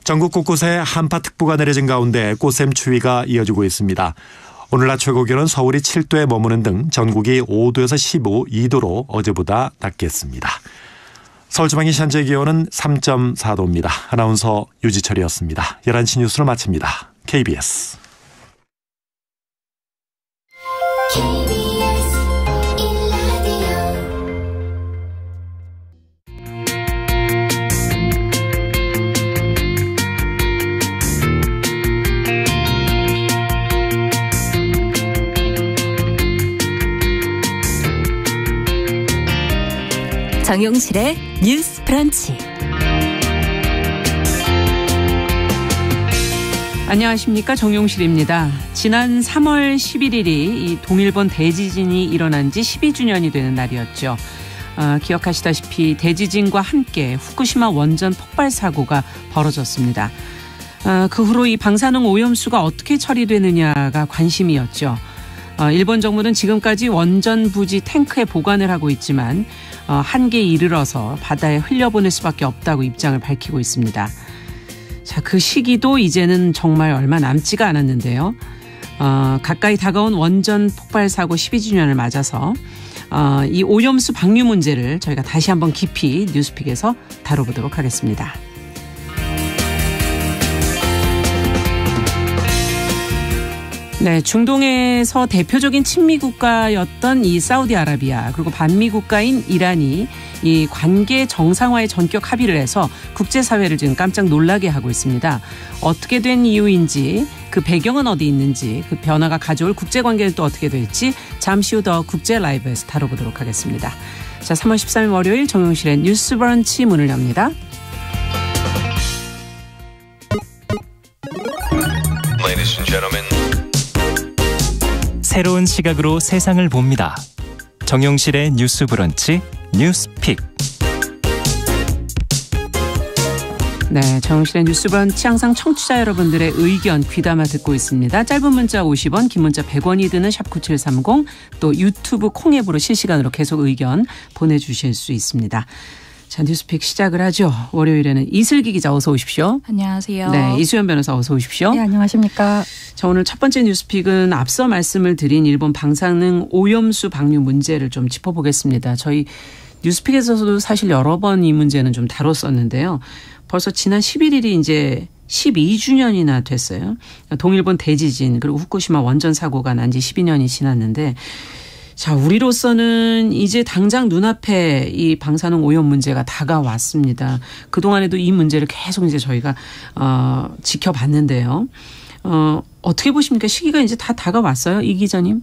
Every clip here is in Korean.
전국 곳곳에 한파특보가 내려진 가운데 꽃샘 추위가 이어지고 있습니다. 오늘 낮 최고 기온은 서울이 7도에 머무는 등 전국이 5도에서 2도로 어제보다 낮겠습니다. 서울지방의 현재 기온은 3.4도입니다. 아나운서 유지철이었습니다. 11시 뉴스를 마칩니다. KBS. 정용실의 뉴스 브런치. 안녕하십니까, 정용실입니다. 지난 3월 11일이 이 동일본 대지진이 일어난 지 12주년이 되는 날이었죠. 기억하시다시피 대지진과 함께 후쿠시마 원전 폭발 사고가 벌어졌습니다. 그 후로 이 방사능 오염수가 어떻게 처리되느냐가 관심이었죠. 일본 정부는 지금까지 원전 부지 탱크에 보관을 하고 있지만 한계에 이르러서 바다에 흘려보낼 수밖에 없다고 입장을 밝히고 있습니다. 자, 그 시기도 이제는 정말 얼마 남지가 않았는데요. 가까이 다가온 원전 폭발 사고 12주년을 맞아서 이 오염수 방류 문제를 저희가 다시 한번 깊이 뉴스픽에서 다뤄보도록 하겠습니다. 네, 중동에서 대표적인 친미 국가였던 이 사우디아라비아 그리고 반미 국가인 이란이 이 관계 정상화에 전격 합의를 해서 국제사회를 지금 깜짝 놀라게 하고 있습니다. 어떻게 된 이유인지, 그 배경은 어디 있는지, 그 변화가 가져올 국제관계는 또 어떻게 될지 잠시 후 더 국제 라이브에서 다뤄보도록 하겠습니다. 자, 3월 13일 월요일 정용실의 뉴스 브런치 문을 엽니다. Ladies and gentlemen. 새로운 시각으로 세상을 봅니다. 정용실의 뉴스 브런치 뉴스픽. 네, 정용실의 뉴스 브런치 항상 청취자 여러분들의 의견 귀담아 듣고 있습니다. 짧은 문자 50원, 긴 문자 100원이 드는 샵9730, 또 유튜브 콩앱으로 실시간으로 계속 의견 보내주실 수 있습니다. 자, 뉴스픽 시작을 하죠. 월요일에는 이슬기 기자 어서 오십시오. 안녕하세요. 네, 이수연 변호사 어서 오십시오. 네, 안녕하십니까. 자, 오늘 첫 번째 뉴스픽은 앞서 말씀을 드린 일본 방사능 오염수 방류 문제를 좀 짚어보겠습니다. 저희 뉴스픽에서도 사실 여러 번 이 문제는 좀 다뤘었는데요. 벌써 지난 11일이 이제 12주년이나 됐어요. 동일본 대지진 그리고 후쿠시마 원전 사고가 난 지 12년이 지났는데, 자, 우리로서는 이제 당장 눈앞에 이 방사능 오염 문제가 다가왔습니다. 그동안에도 이 문제를 계속 이제 저희가 지켜봤는데요. 어떻게 보십니까? 시기가 이제 다 다가왔어요, 이 기자님?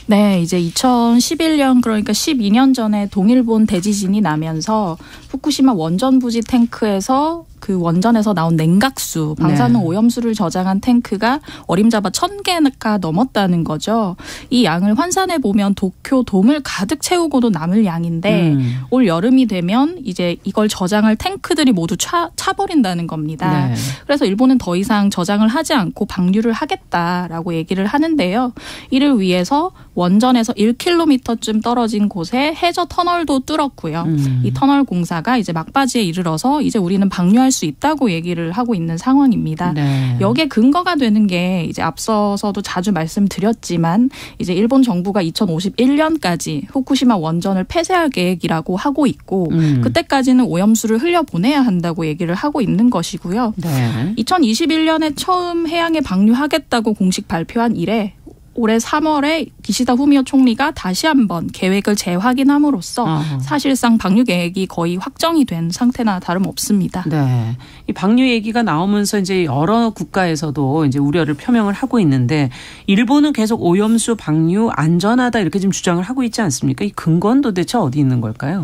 네, 이제 2011년 그러니까 12년 전에 동일본 대지진이 나면서 후쿠시마 원전 부지 탱크에서 그 원전에서 나온 냉각수, 방사능 오염수를 저장한 탱크가 어림잡아 1,000개가 넘었다는 거죠. 이 양을 환산해 보면 도쿄 돔을 가득 채우고도 남을 양인데 올 여름이 되면 이제 이걸 저장할 탱크들이 모두 차버린다는 겁니다. 네. 그래서 일본은 더 이상 저장을 하지 않고 방류를 하겠다라고 얘기를 하는데요. 이를 위해서 원전에서 1km쯤 떨어진 곳에 해저 터널도 뚫었고요. 이 터널 공사가 이제 막바지에 이르러서 이제 우리는 방류할 수 있다고 얘기를 하고 있는 상황입니다. 네. 여기에 근거가 되는 게 이제 앞서서도 자주 말씀드렸지만 이제 일본 정부가 2051년까지 후쿠시마 원전을 폐쇄할 계획이라고 하고 있고 그때까지는 오염수를 흘려보내야 한다고 얘기를 하고 있는 것이고요. 네. 2021년에 처음 해양에 방류하겠다고 공식 발표한 이래 올해 3월에 기시다 후미오 총리가 다시 한번 계획을 재확인함으로써 사실상 방류 계획이 거의 확정이 된 상태나 다름없습니다. 네, 이 방류 얘기가 나오면서 이제 여러 국가에서도 이제 우려를 표명을 하고 있는데 일본은 계속 오염수 방류 안전하다 이렇게 지금 주장을 하고 있지 않습니까? 이 근거는 도대체 어디 있는 걸까요?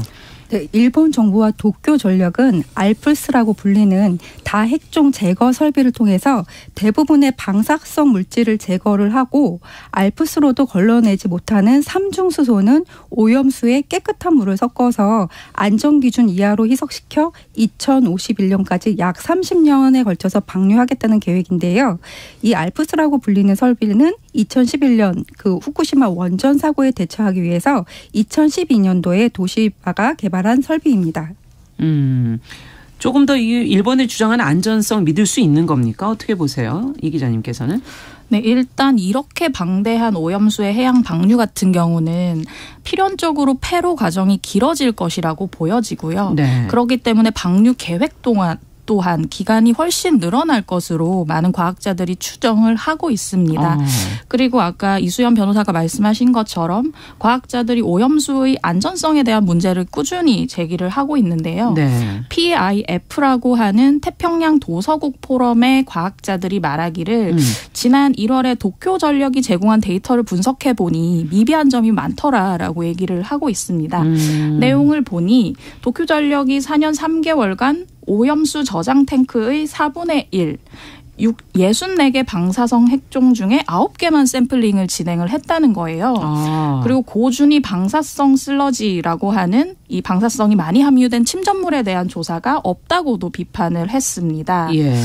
네, 일본 정부와 도쿄 전력은 알프스라고 불리는 다핵종 제거 설비를 통해서 대부분의 방사성 물질을 제거를 하고 알프스로도 걸러내지 못하는 삼중수소는 오염수에 깨끗한 물을 섞어서 안전기준 이하로 희석시켜 2051년까지 약 30년에 걸쳐서 방류하겠다는 계획인데요. 이 알프스라고 불리는 설비는 2011년 그 후쿠시마 원전 사고에 대처하기 위해서 2012년도에 도시바가 개발한 설비입니다. 조금 더 이 일본의 주장하는 안전성 믿을 수 있는 겁니까? 어떻게 보세요? 이 기자님께서는? 네, 일단 이렇게 방대한 오염수의 해양 방류 같은 경우는 필연적으로 폐로 과정이 길어질 것이라고 보여지고요. 네. 그렇기 때문에 방류 계획 또한 기간이 훨씬 늘어날 것으로 많은 과학자들이 추정을 하고 있습니다. 그리고 아까 이수연 변호사가 말씀하신 것처럼 과학자들이 오염수의 안전성에 대한 문제를 꾸준히 제기를 하고 있는데요. 네. PIF라고 하는 태평양 도서국 포럼의 과학자들이 말하기를 지난 1월에 도쿄전력이 제공한 데이터를 분석해 보니 미비한 점이 많더라라고 얘기를 하고 있습니다. 내용을 보니 도쿄전력이 4년 3개월간 오염수 저장 탱크의 4분의 1, 64개 방사성 핵종 중에 9개만 샘플링을 진행을 했다는 거예요. 그리고 고준위 방사성 슬러지라고 하는 이 방사성이 많이 함유된 침전물에 대한 조사가 없다고도 비판을 했습니다. 예.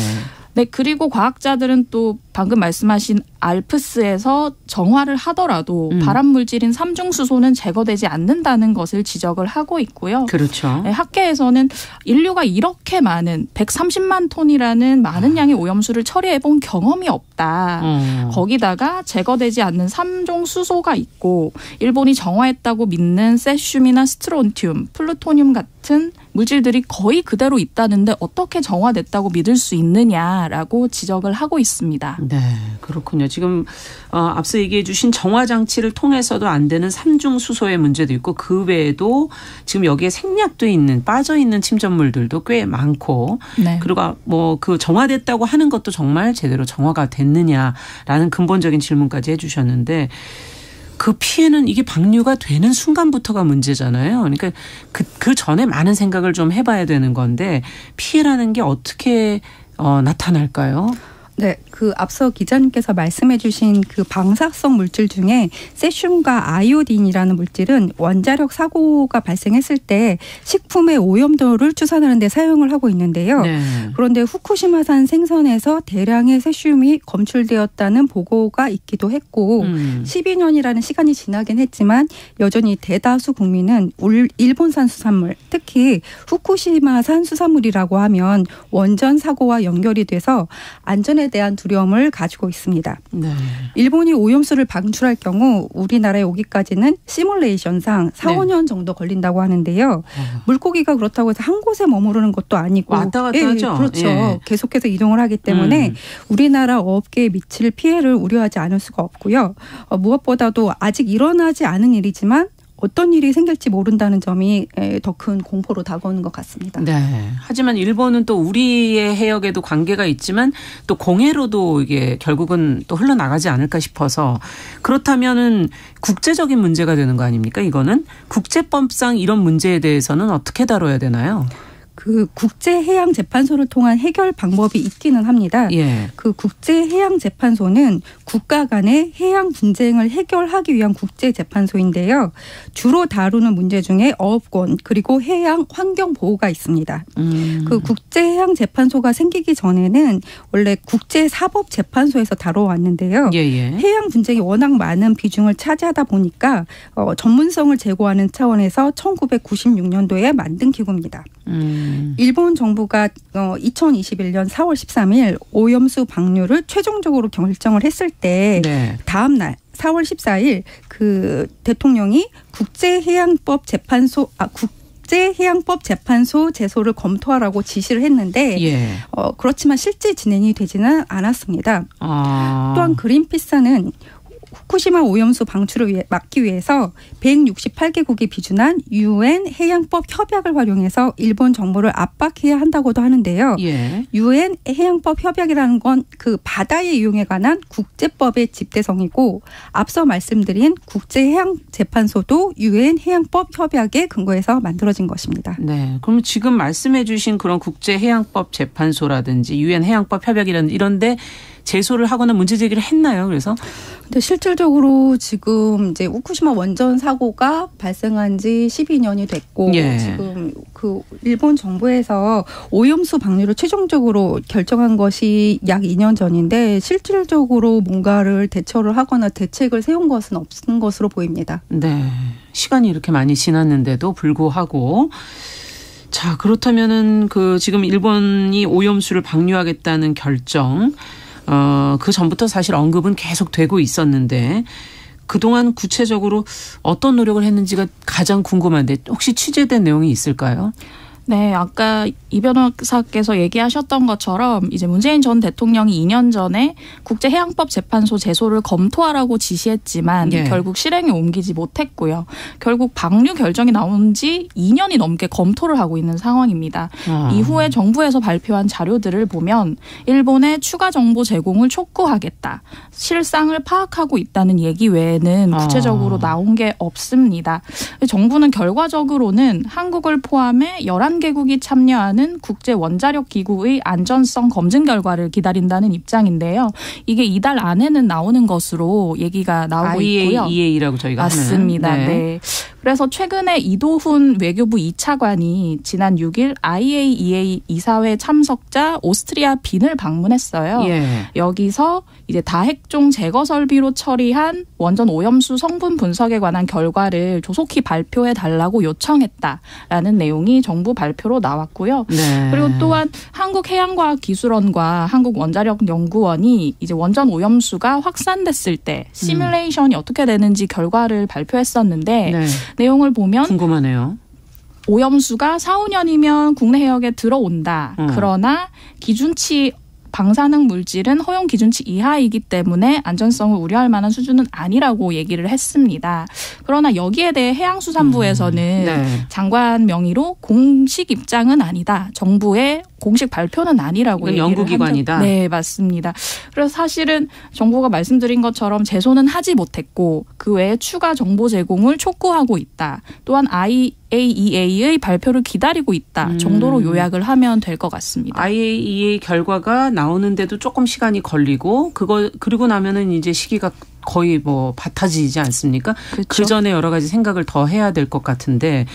네, 그리고 과학자들은 또 방금 말씀하신 알프스에서 정화를 하더라도 발암 물질인 삼중수소는 제거되지 않는다는 것을 지적을 하고 있고요. 그렇죠. 네, 학계에서는 인류가 이렇게 많은 130만 톤이라는 많은 양의 오염수를 처리해 본 경험이 없다. 거기다가 제거되지 않는 삼중수소가 있고 일본이 정화했다고 믿는 세슘이나 스트론튬, 플루토늄 같은 물질들이 거의 그대로 있다는데 어떻게 정화됐다고 믿을 수 있느냐라고 지적을 하고 있습니다. 네, 그렇군요. 지금 앞서 얘기해 주신 정화장치를 통해서도 안 되는 삼중수소의 문제도 있고 그 외에도 지금 여기에 생략돼 있는 빠져있는 침전물들도 꽤 많고 네. 그리고 뭐 그 정화됐다고 하는 것도 정말 제대로 정화가 됐느냐라는 근본적인 질문까지 해 주셨는데 그 피해는 이게 방류가 되는 순간부터가 문제잖아요. 그러니까 그 전에 많은 생각을 좀 해봐야 되는 건데 피해라는 게 어떻게 나타날까요? 네, 그 앞서 기자님께서 말씀해 주신 그 방사성 물질 중에 세슘과 아이오딘이라는 물질은 원자력 사고가 발생했을 때 식품의 오염도를 추산하는 데 사용을 하고 있는데요. 네. 그런데 후쿠시마산 생선에서 대량의 세슘이 검출되었다는 보고가 있기도 했고 12년이라는 시간이 지나긴 했지만 여전히 대다수 국민은 일본산 수산물, 특히 후쿠시마산 수산물이라고 하면 원전 사고와 연결이 돼서 안전에 대한 두려움을 가지고 있습니다. 네. 일본이 오염수를 방출할 경우 우리나라에 오기까지는 시뮬레이션상 4, 5년 정도 걸린다고 하는데요. 물고기가 그렇다고 해서 한 곳에 머무르는 것도 아니고 왔다 갔다 하죠. 그렇죠. 예. 계속해서 이동을 하기 때문에 우리나라 업계에 미칠 피해를 우려하지 않을 수가 없고요. 무엇보다도 아직 일어나지 않은 일이지만 어떤 일이 생길지 모른다는 점이 더 큰 공포로 다가오는 것 같습니다. 네. 하지만 일본은 또 우리의 해역에도 관계가 있지만 또 공해로도 이게 결국은 또 흘러나가지 않을까 싶어서 그렇다면은 국제적인 문제가 되는 거 아닙니까? 이거는 국제법상 이런 문제에 대해서는 어떻게 다뤄야 되나요? 그 국제해양재판소를 통한 해결 방법이 있기는 합니다. 예. 그 국제해양재판소는 국가 간의 해양 분쟁을 해결하기 위한 국제재판소인데요. 주로 다루는 문제 중에 어업권 그리고 해양 환경 보호가 있습니다. 그 국제해양재판소가 생기기 전에는 원래 국제사법재판소에서 다뤄왔는데요. 예예. 해양 분쟁이 워낙 많은 비중을 차지하다 보니까 전문성을 제고하는 차원에서 1996년도에 만든 기구입니다. 일본 정부가 2021년 4월 13일 오염수 방류를 최종적으로 결정을 했을 때 네. 다음 날 4월 14일 그 대통령이 국제해양법 재판소 제소를 검토하라고 지시를 했는데 예. 그렇지만 실제 진행이 되지는 않았습니다. 또한 그린피스는 후쿠시마 오염수 방출을 막기 위해서 168개국이 비준한 UN 해양법 협약을 활용해서 일본 정부를 압박해야 한다고도 하는데요. 예. UN 해양법 협약이라는 건 그 바다의 이용에 관한 국제법의 집대성이고 앞서 말씀드린 국제해양재판소도 UN 해양법 협약에 근거해서 만들어진 것입니다. 네. 그럼 지금 말씀해 주신 그런 국제해양법 재판소라든지 UN 해양법 협약이라든지 이런데 제소를 하거나 문제 제기를 했나요? 그래서 근데 실질적으로 지금 이제 후쿠시마 원전 사고가 발생한 지 12년이 됐고 예. 지금 그 일본 정부에서 오염수 방류를 최종적으로 결정한 것이 약 2년 전인데 실질적으로 뭔가를 대처를 하거나 대책을 세운 것은 없는 것으로 보입니다. 네. 시간이 이렇게 많이 지났는데도 불구하고 자, 그렇다면은 지금 일본이 오염수를 방류하겠다는 결정, 그 전부터 사실 언급은 계속 되고 있었는데 그동안 구체적으로 어떤 노력을 했는지가 가장 궁금한데 혹시 취재된 내용이 있을까요? 네, 아까 이 변호사께서 얘기하셨던 것처럼 이제 문재인 전 대통령이 2년 전에 국제해양법재판소 제소를 검토하라고 지시했지만 예. 결국 실행에 옮기지 못했고요. 결국 방류 결정이 나온 지 2년이 넘게 검토를 하고 있는 상황입니다. 이후에 정부에서 발표한 자료들을 보면 일본의 추가 정보 제공을 촉구하겠다. 실상을 파악하고 있다는 얘기 외에는 구체적으로 나온 게 없습니다. 정부는 결과적으로는 한국을 포함해 11개국이 참여하는 국제원자력기구의 안전성 검증 결과를 기다린다는 입장인데요. 이게 이달 안에는 나오는 것으로 얘기가 나오고 있고요. IAEA라고 저희가 맞습니다. 하는. 네. 그래서 최근에 이도훈 외교부 2차관이 지난 6일 IAEA 이사회 참석자 오스트리아 빈을 방문했어요. 예. 여기서 이제 다핵종 제거 설비로 처리한 원전 오염수 성분 분석에 관한 결과를 조속히 발표해 달라고 요청했다라는 내용이 정부 발표로 나왔고요. 네. 그리고 또한 한국해양과학기술원과 한국원자력연구원이 이제 원전 오염수가 확산됐을 때 시뮬레이션이 어떻게 되는지 결과를 발표했었는데 네. 내용을 보면 궁금하네요. 오염수가 4, 5년이면 국내 해역에 들어온다. 그러나 기준치 방사능 물질은 허용 기준치 이하이기 때문에 안전성을 우려할 만한 수준은 아니라고 얘기를 했습니다. 그러나 여기에 대해 해양수산부에서는 네. 장관 명의로 공식 입장은 아니다. 정부의 공식 발표는 아니라고 얘기를 연구기관이다. 네, 맞습니다. 그래서 사실은 정부가 말씀드린 것처럼 제소는 하지 못했고 그 외에 추가 정보 제공을 촉구하고 있다. 또한 IAEA의 발표를 기다리고 있다 정도로 요약을 하면 될 것 같습니다. IAEA 결과가 나오는데도 조금 시간이 걸리고 그리고 나면은 이제 시기가 거의 바타지지 않습니까? 그렇죠. 그 전에 여러 가지 생각을 더 해야 될 것 같은데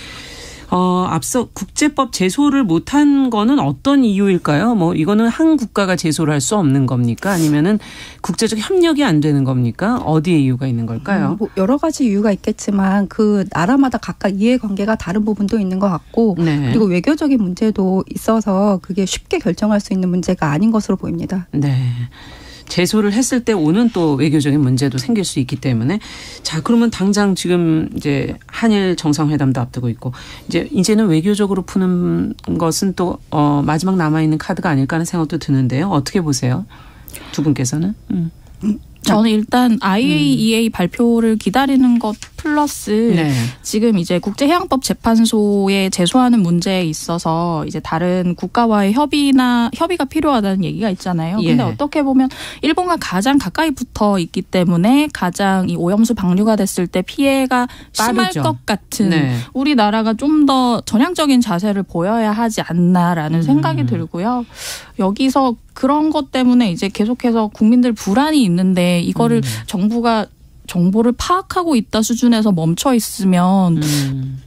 앞서 국제법 제소를 못한 거는 어떤 이유일까요? 이거는 한 국가가 제소를 할 수 없는 겁니까? 아니면은 국제적 협력이 안 되는 겁니까? 어디에 이유가 있는 걸까요? 여러 가지 이유가 있겠지만 그 나라마다 각각 이해관계가 다른 부분도 있는 것 같고 네. 그리고 외교적인 문제도 있어서 그게 쉽게 결정할 수 있는 문제가 아닌 것으로 보입니다. 네. 제소를 했을 때 오는 또 외교적인 문제도 생길 수 있기 때문에 자 그러면 당장 지금 이제 한일 정상회담도 앞두고 있고 이제는 외교적으로 푸는 것은 또 마지막 남아 있는 카드가 아닐까 하는 생각도 드는데요. 어떻게 보세요? 두 분께서는? 저는 일단 IAEA 발표를 기다리는 것 플러스 네. 지금 이제 국제해양법재판소에 제소하는 문제에 있어서 이제 다른 국가와의 협의가 필요하다는 얘기가 있잖아요. 근데 예. 어떻게 보면 일본과 가장 가까이 붙어 있기 때문에 가장 이 오염수 방류가 됐을 때 피해가 심할 빠르죠. 것 같은 네. 우리나라가 좀 더 전향적인 자세를 보여야 하지 않나라는 생각이 들고요. 여기서 그런 것 때문에 이제 계속해서 국민들 불안이 있는데 이거를 정부가 정보를 파악하고 있다 수준에서 멈춰 있으면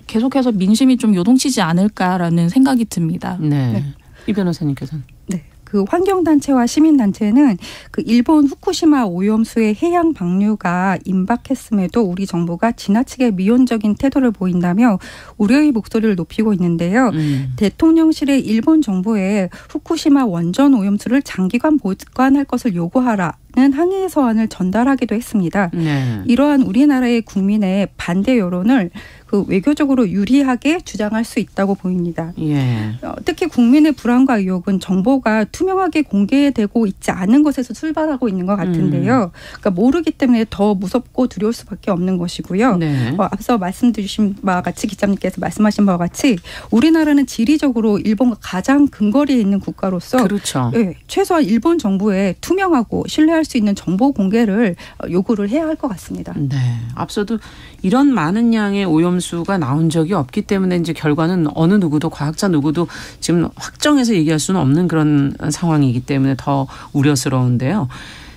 계속해서 민심이 좀 요동치지 않을까라는 생각이 듭니다. 네. 이 변호사님께서는. 네. 그 환경단체와 시민단체는 그 일본 후쿠시마 오염수의 해양 방류가 임박했음에도 우리 정부가 지나치게 미온적인 태도를 보인다며 우려의 목소리를 높이고 있는데요. 대통령실의 일본 정부에 후쿠시마 원전 오염수를 장기간 보관할 것을 요구하라는 항의 서한을 전달하기도 했습니다. 네. 이러한 우리나라의 국민의 반대 여론을 그 외교적으로 유리하게 주장할 수 있다고 보입니다. 예. 특히 국민의 불안과 의혹은 정보가 투명하게 공개되고 있지 않은 것에서 출발하고 있는 것 같은데요. 그러니까 모르기 때문에 더 무섭고 두려울 수밖에 없는 것이고요. 네. 앞서 말씀드리신 바와 같이 기자님께서 말씀하신 바와 같이 우리나라는 지리적으로 일본과 가장 근거리에 있는 국가로서 그렇죠. 네, 최소한 일본 정부에 투명하고 신뢰할 수 있는 정보 공개를 요구를 해야 할 것 같습니다. 네. 앞서도 이런 많은 양의 오염수가 나온 적이 없기 때문에 이제 결과는 어느 누구도 과학자 누구도 지금 확정해서 얘기할 수는 없는 그런 상황이기 때문에 더 우려스러운데요.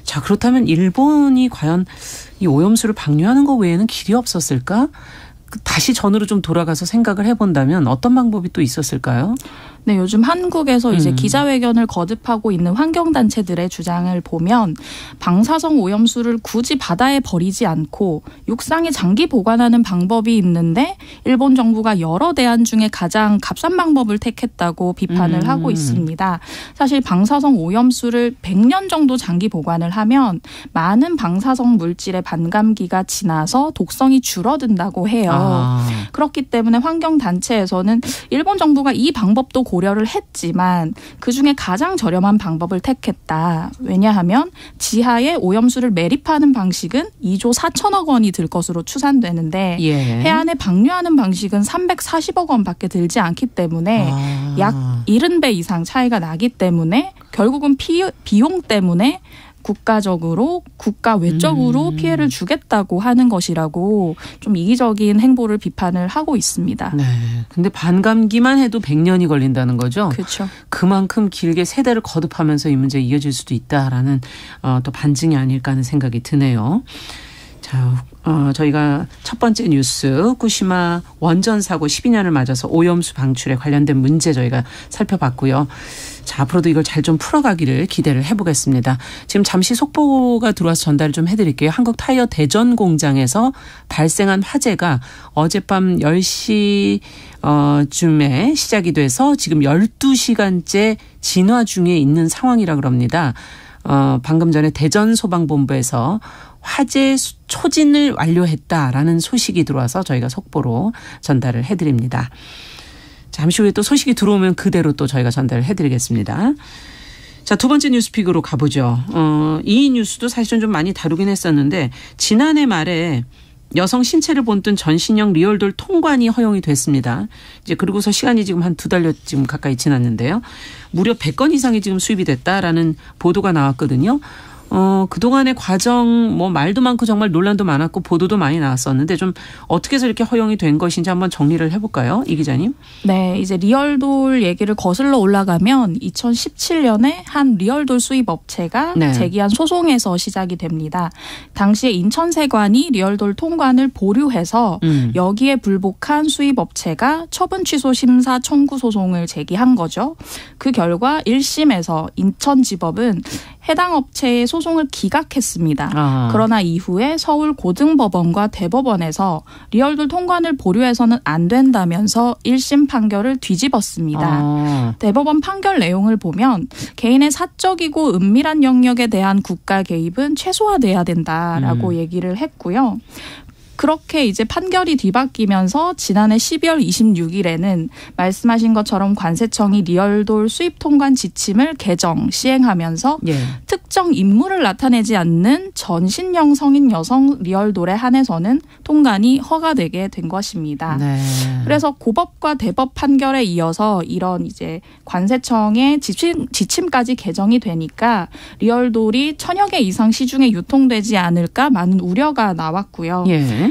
자, 그렇다면 일본이 과연 이 오염수를 방류하는 것 외에는 길이 없었을까? 다시 전으로 좀 돌아가서 생각을 해본다면 어떤 방법이 또 있었을까요? 네, 요즘 한국에서 이제 기자회견을 거듭하고 있는 환경단체들의 주장을 보면 방사성 오염수를 굳이 바다에 버리지 않고 육상에 장기 보관하는 방법이 있는데 일본 정부가 여러 대안 중에 가장 값싼 방법을 택했다고 비판을 하고 있습니다. 사실 방사성 오염수를 100년 정도 장기 보관을 하면 많은 방사성 물질의 반감기가 지나서 독성이 줄어든다고 해요. 그렇기 때문에 환경단체에서는 일본 정부가 이 방법도 고려를 했지만 그중에 가장 저렴한 방법을 택했다. 왜냐하면 지하에 오염수를 매립하는 방식은 2조 4천억 원이 들 것으로 추산되는데 예. 해안에 방류하는 방식은 340억 원밖에 들지 않기 때문에 약 70배 이상 차이가 나기 때문에 결국은 비용 때문에 국가 외적으로 피해를 주겠다고 하는 것이라고 좀 이기적인 행보를 비판을 하고 있습니다. 네. 근데 반감기만 해도 100년이 걸린다는 거죠? 그렇죠. 그만큼 길게 세대를 거듭하면서 이 문제 이어질 수도 있다라는 또 반증이 아닐까 하는 생각이 드네요. 자, 저희가 첫 번째 뉴스 후쿠시마 원전 사고 12년을 맞아서 오염수 방출에 관련된 문제 저희가 살펴봤고요. 자, 앞으로도 이걸 잘 좀 풀어가기를 기대를 해보겠습니다. 지금 잠시 속보가 들어와서 전달을 좀 해드릴게요. 한국타이어 대전 공장에서 발생한 화재가 어젯밤 10시 쯤에 시작이 돼서 지금 12시간째 진화 중에 있는 상황이라 그럽니다. 방금 전에 대전소방본부에서 화재 초진을 완료했다라는 소식이 들어와서 저희가 속보로 전달을 해드립니다. 잠시 후에 또 소식이 들어오면 그대로 또 저희가 전달을 해드리겠습니다. 자, 두 번째 뉴스픽으로 가보죠. 이 뉴스도 사실은 좀 많이 다루긴 했었는데 지난해 말에 여성 신체를 본뜬 전신형 리얼돌 통관이 허용이 됐습니다. 이제 그러고서 시간이 지금 한 2달여 지금 가까이 지났는데요. 무려 100건 이상이 지금 수입이 됐다라는 보도가 나왔거든요. 그동안의 과정 말도 많고 정말 논란도 많았고 보도도 많이 나왔었는데 좀 어떻게 해서 이렇게 허용이 된 것인지 한번 정리를 해볼까요? 이 기자님. 네, 이제 리얼돌 얘기를 거슬러 올라가면 2017년에 한 리얼돌 수입 업체가 제기한 소송에서 시작이 됩니다. 당시에 인천세관이 리얼돌 통관을 보류해서 여기에 불복한 수입 업체가 처분 취소 심사 청구 소송을 제기한 거죠. 그 결과 1심에서 인천지법은 해당 업체의 소송을 기각했습니다. 그러나 이후에 서울 고등법원과 대법원에서 리얼돌 통관을 보류해서는 안 된다면서 1심 판결을 뒤집었습니다. 대법원 판결 내용을 보면 개인의 사적이고 은밀한 영역에 대한 국가 개입은 최소화돼야 된다라고 얘기를 했고요. 그렇게 이제 판결이 뒤바뀌면서 지난해 12월 26일에는 말씀하신 것처럼 관세청이 리얼돌 수입 통관 지침을 개정 시행하면서 특정 인물을 나타내지 않는 전신형 성인 여성 리얼돌에 한해서는 통관이 허가되게 된 것입니다. 네. 그래서 고법과 대법 판결에 이어서 이런 이제 관세청의 지침까지 개정이 되니까 리얼돌이 1000여 개 이상 시중에 유통되지 않을까 많은 우려가 나왔고요.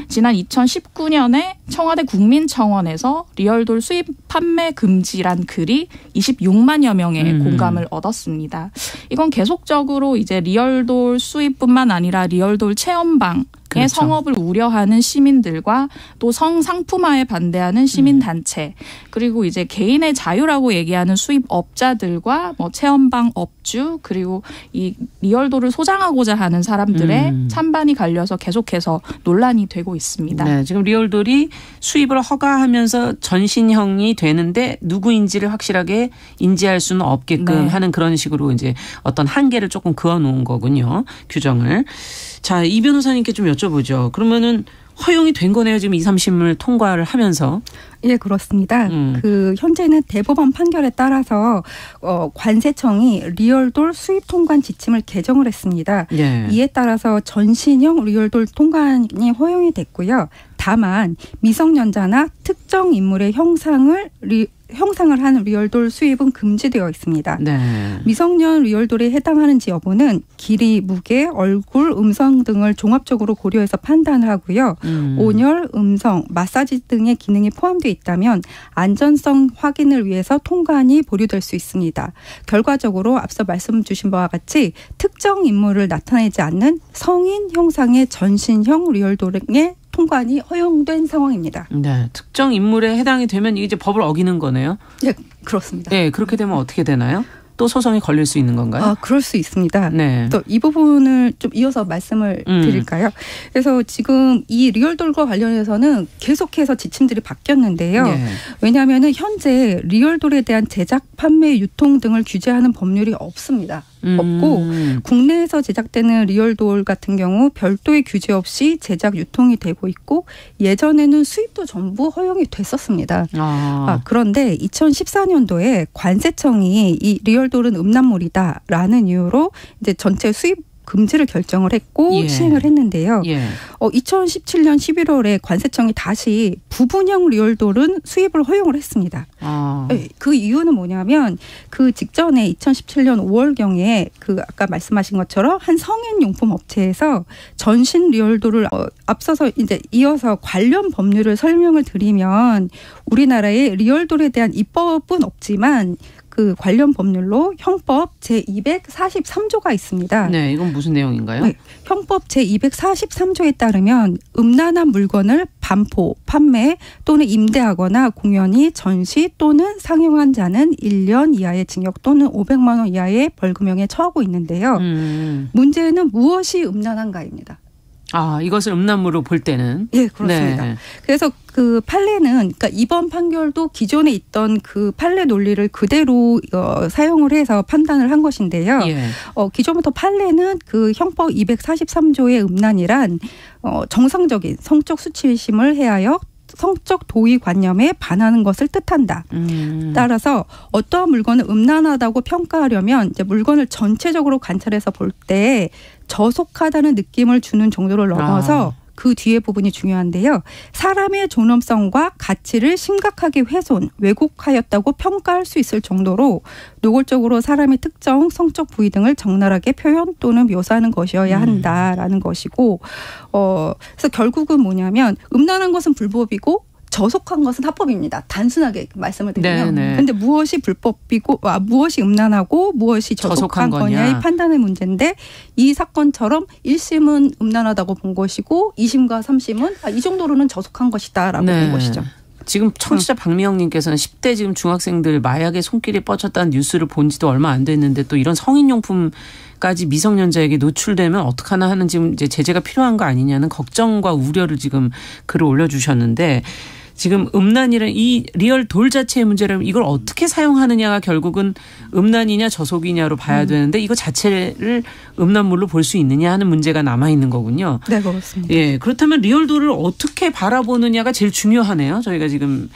지난 2019년에 청와대 국민청원에서 리얼돌 수입 판매 금지란 글이 26만여 명의 공감을 얻었습니다. 이건 계속적으로 이제 리얼돌 수입뿐만 아니라 리얼돌 체험방 성업을 우려하는 시민들과 또 성상품화에 반대하는 시민단체 그리고 이제 개인의 자유라고 얘기하는 수입업자들과 체험방 업주 그리고 이 리얼돌을 소장하고자 하는 사람들의 찬반이 갈려서 계속해서 논란이 되고 있습니다. 네, 지금 리얼돌이 수입을 허가하면서 전신형이 되는데 누구인지를 확실하게 인지할 수는 없게끔 하는 그런 식으로 이제 어떤 한계를 조금 그어놓은 거군요. 규정을. 자, 이 변호사님께 좀 여쭤보죠. 그러면은 허용이 된 거네요. 지금 2, 3심을 통과를 하면서. 예, 그렇습니다. 현재는 대법원 판결에 따라서 관세청이 리얼돌 수입 통관 지침을 개정을 했습니다. 이에 따라서 전신형 리얼돌 통관이 허용이 됐고요. 다만 미성년자나 특정 인물의 형상을 하는 리얼돌 수입은 금지되어 있습니다. 미성년 리얼돌에 해당하는지 여부는 길이, 무게, 얼굴, 음성 등을 종합적으로 고려해서 판단을 하고요. 온열, 음성, 마사지 등의 기능이 포함되어 있다면 안전성 확인을 위해서 통관이 보류될 수 있습니다. 결과적으로 앞서 말씀 주신 바와 같이 특정 인물을 나타내지 않는 성인 형상의 전신형 리얼돌의 통관이 허용된 상황입니다. 네, 특정 인물에 해당이 되면 이게 이제 법을 어기는 거네요. 네, 그렇습니다. 네, 그렇게 되면 어떻게 되나요? 또 소송이 걸릴 수 있는 건가요? 아, 그럴 수 있습니다. 네. 또 이 부분을 좀 이어서 말씀을 드릴까요? 그래서 지금 이 리얼돌과 관련해서는 계속해서 지침들이 바뀌었는데요. 네. 왜냐하면 현재 리얼돌에 대한 제작, 판매, 유통 등을 규제하는 법률이 없습니다. 없고 국내에서 제작되는 리얼돌 같은 경우 별도의 규제 없이 제작, 유통이 되고 있고 예전에는 수입도 전부 허용이 됐었습니다. 그런데 2014년도에 관세청이 이 리얼돌은 음란물이다라는 이유로 이제 전체 수입 금지를 결정을 했고 예. 시행을 했는데요. 예. 2017년 11월에 관세청이 다시 부분형 리얼돌은 수입을 허용을 했습니다. 그 이유는 뭐냐면 그 직전에 2017년 5월경에 그 아까 말씀하신 것처럼 한 성인용품 업체에서 전신 리얼돌을 앞서서 이제 이어서 관련 법률을 설명을 드리면 우리나라에 리얼돌에 대한 입법은 없지만 그 관련 법률로 형법 제243조가 있습니다. 네, 이건 무슨 내용인가요? 네, 형법 제243조에 따르면 음란한 물건을 반포, 판매 또는 임대하거나 공연히 전시 또는 상영한 자는 1년 이하의 징역 또는 500만 원 이하의 벌금형에 처하고 있는데요. 문제는 무엇이 음란한가입니다. 이것을 음란물로 볼 때는. 예, 그렇습니다. 네. 그래서 그 판례는 그러니까 이번 판결도 기존에 있던 그 판례 논리를 그대로 사용을 해서 판단을 한 것인데요. 예. 기존부터 판례는 그 형법 243조의 음란이란 정상적인 성적 수치심을 해하여 성적 도의 관념에 반하는 것을 뜻한다. 따라서 어떠한 물건을 음란하다고 평가하려면 이제 물건을 전체적으로 관찰해서 볼 때 저속하다는 느낌을 주는 정도를 넘어서 그 뒤에 부분이 중요한데요. 사람의 존엄성과 가치를 심각하게 훼손, 왜곡하였다고 평가할 수 있을 정도로 노골적으로 사람의 특정 성적 부위 등을 적나라하게 표현 또는 묘사하는 것이어야 한다라는 것이고 그래서 결국은 뭐냐면 음란한 것은 불법이고 저속한 것은 합법입니다. 단순하게 말씀을 드리면. 그런데 무엇이 불법이고 무엇이 음란하고 무엇이 저속한 거냐의 판단의 문제인데 이 사건처럼 1심은 음란하다고 본 것이고 2심과 3심은 이 정도로는 저속한 것이다라고 본 것이죠. 지금 청취자 박미영님께서는 10대 지금 중학생들 마약에 손길이 뻗쳤다는 뉴스를 본 지도 얼마 안 됐는데 또 이런 성인용품까지 미성년자에게 노출되면 어떡하나 하는 지금 이제 제재가 필요한 거 아니냐는 걱정과 우려를 지금 글을 올려주셨는데 지금 음란이란 이 리얼 돌 자체의 문제라면 이걸 어떻게 사용하느냐가 결국은 음란이냐 저속이냐로 봐야 되는데 이거 자체를 음란물로 볼 수 있느냐 하는 문제가 남아있는 거군요. 네, 그렇습니다. 예, 그렇다면 리얼 돌을 어떻게 바라보느냐가 제일 중요하네요. 저희가 지금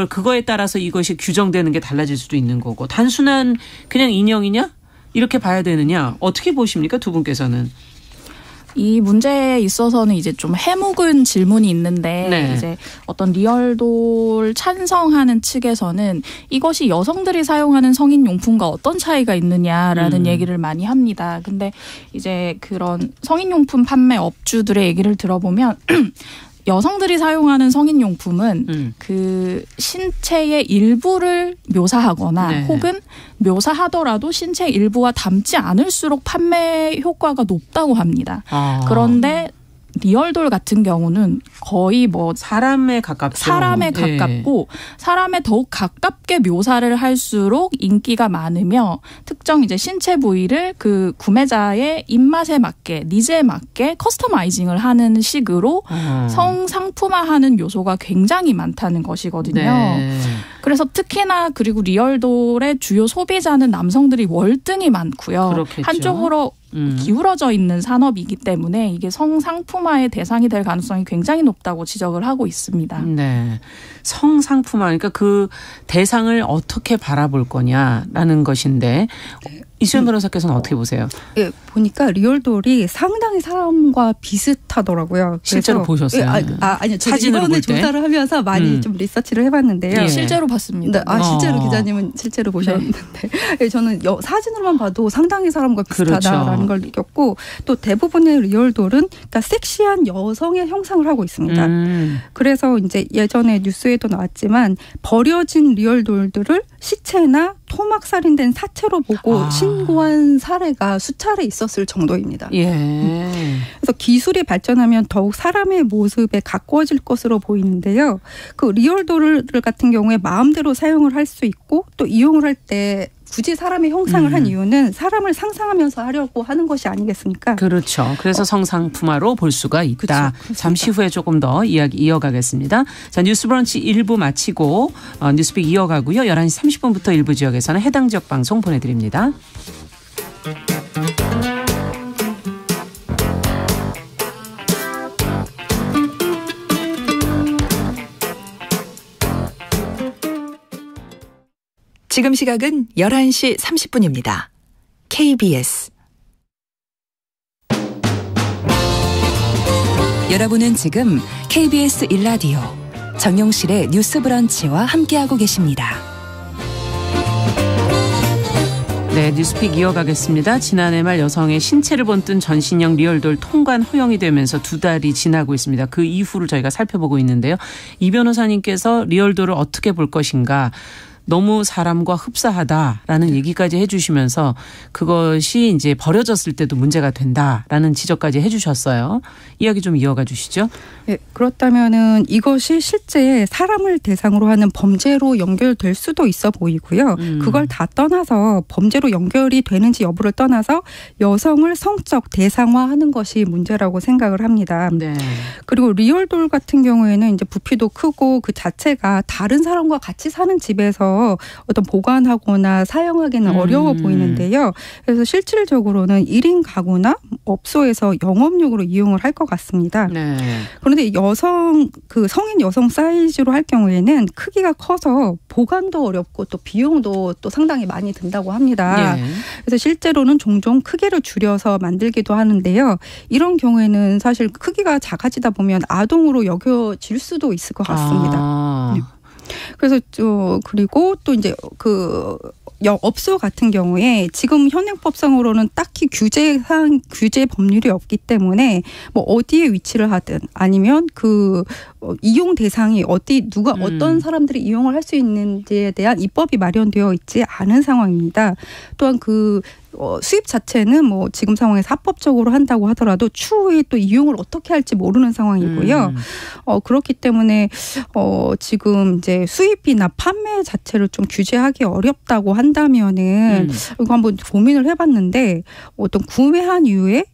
그거에 따라서 이것이 규정되는 게 달라질 수도 있는 거고 단순한 그냥 인형이냐? 이렇게 봐야 되느냐? 어떻게 보십니까? 두 분께서는. 이 문제에 있어서는 이제 좀 해묵은 질문이 있는데 이제 어떤 리얼돌 찬성하는 측에서는 이것이 여성들이 사용하는 성인용품과 어떤 차이가 있느냐라는 얘기를 많이 합니다. 근데 이제 그런 성인용품 판매 업주들의 얘기를 들어보면 여성들이 사용하는 성인용품은 그 신체의 일부를 묘사하거나 혹은 묘사하더라도 신체 일부와 닮지 않을수록 판매 효과가 높다고 합니다. 그런데 리얼돌 같은 경우는 거의 사람에 가깝죠. 사람에 가깝고 사람에 더욱 가깝게 묘사를 할수록 인기가 많으며 특정 이제 신체 부위를 그 구매자의 입맛에 맞게 니즈에 맞게 커스터마이징을 하는 식으로 성상품화하는 요소가 굉장히 많다는 것이거든요. 그래서 특히나 그리고 리얼돌의 주요 소비자는 남성들이 월등히 많고요. 그렇겠죠. 한쪽으로 기울어져 있는 산업이기 때문에 이게 성상품화의 대상이 될 가능성이 굉장히 높다고 지적을 하고 있습니다. 네, 성상품화 그러니까 그 대상을 어떻게 바라볼 거냐라는 것인데 이수연 변호사께서는 어떻게 보세요? 예, 보니까 리얼돌이 상당히 사람과 비슷하더라고요. 실제로 보셨어요? 아니요. 사진으로 볼 때? 조사를 하면서 많이 좀 리서치를 해봤는데요. 실제로 봤습니다. 실제로 기자님은 실제로 보셨는데 저는 사진으로만 봐도 상당히 사람과 비슷하다라는 걸 느꼈고 또 대부분의 리얼돌은 그러니까 섹시한 여성의 형상을 하고 있습니다. 그래서 이제 예전에 뉴스에도 나왔지만 버려진 리얼돌들을 시체나 토막 살인된 사체로 보고 신고한 사례가 수차례 있었을 정도입니다. 예. 그래서 기술이 발전하면 더욱 사람의 모습에 가까워질 것으로 보이는데요. 그 리얼도를 같은 경우에 마음대로 사용을 할 수 있고 또 이용을 할 때 굳이 사람의 형상을 한 이유는 사람을 상상하면서 하려고 하는 것이 아니겠습니까? 그렇죠. 그래서 성상품화로 볼 수가 있다. 그렇죠. 잠시 후에 조금 더 이야기 이어가겠습니다. 자, 뉴스 브런치 1부 마치고 뉴스픽 이어가고요. 11시 30분부터 일부 지역에서는 해당 지역 방송 보내드립니다. 지금 시각은 11시 30분입니다. KBS 여러분은 지금 KBS 1라디오 정용실의 뉴스 브런치와 함께하고 계십니다. 네, 뉴스픽 이어가겠습니다. 지난해 말 여성의 신체를 본뜬 전신형 리얼돌 통관 허용이 되면서 2달이 지나고 있습니다. 그 이후를 저희가 살펴보고 있는데요. 이 변호사님께서 리얼돌을 어떻게 볼 것인가, 너무 사람과 흡사하다라는 얘기까지 해주시면서 그것이 이제 버려졌을 때도 문제가 된다라는 지적까지 해주셨어요. 이야기 좀 이어가 주시죠. 네, 그렇다면은 이것이 실제 사람을 대상으로 하는 범죄로 연결될 수도 있어 보이고요. 그걸 다 떠나서 범죄로 연결이 되는지 여부를 떠나서 여성을 성적 대상화하는 것이 문제라고 생각을 합니다. 네. 그리고 리얼돌 같은 경우에는 이제 부피도 크고 그 자체가 다른 사람과 같이 사는 집에서 어떤 보관하거나 사용하기는 어려워 보이는데요. 그래서 실질적으로는 1인 가구나 업소에서 영업용으로 이용을 할 것 같습니다. 네. 그런데 성인 여성 사이즈로 할 경우에는 크기가 커서 보관도 어렵고 또 비용도 또 상당히 많이 든다고 합니다. 네. 그래서 실제로는 종종 크기를 줄여서 만들기도 하는데요. 이런 경우에는 사실 크기가 작아지다 보면 아동으로 여겨질 수도 있을 것 같습니다. 네. 그래서 그리고 또 이제 업소 같은 경우에 지금 현행법상으로는 딱히 규제 법률이 없기 때문에 뭐 어디에 위치를 하든 아니면 이용 대상이 어떤 사람들이 이용을 할 수 있는지에 대한 입법이 마련되어 있지 않은 상황입니다. 또한 수입 자체는 뭐 지금 상황에서 합법적으로 한다고 하더라도 추후에 또 이용을 어떻게 할지 모르는 상황이고요. 그렇기 때문에 지금 이제 수입이나 판매 자체를 좀 규제하기 어렵다고 한다면은 이거 한번 고민을 해봤는데 어떤 구매한 이후에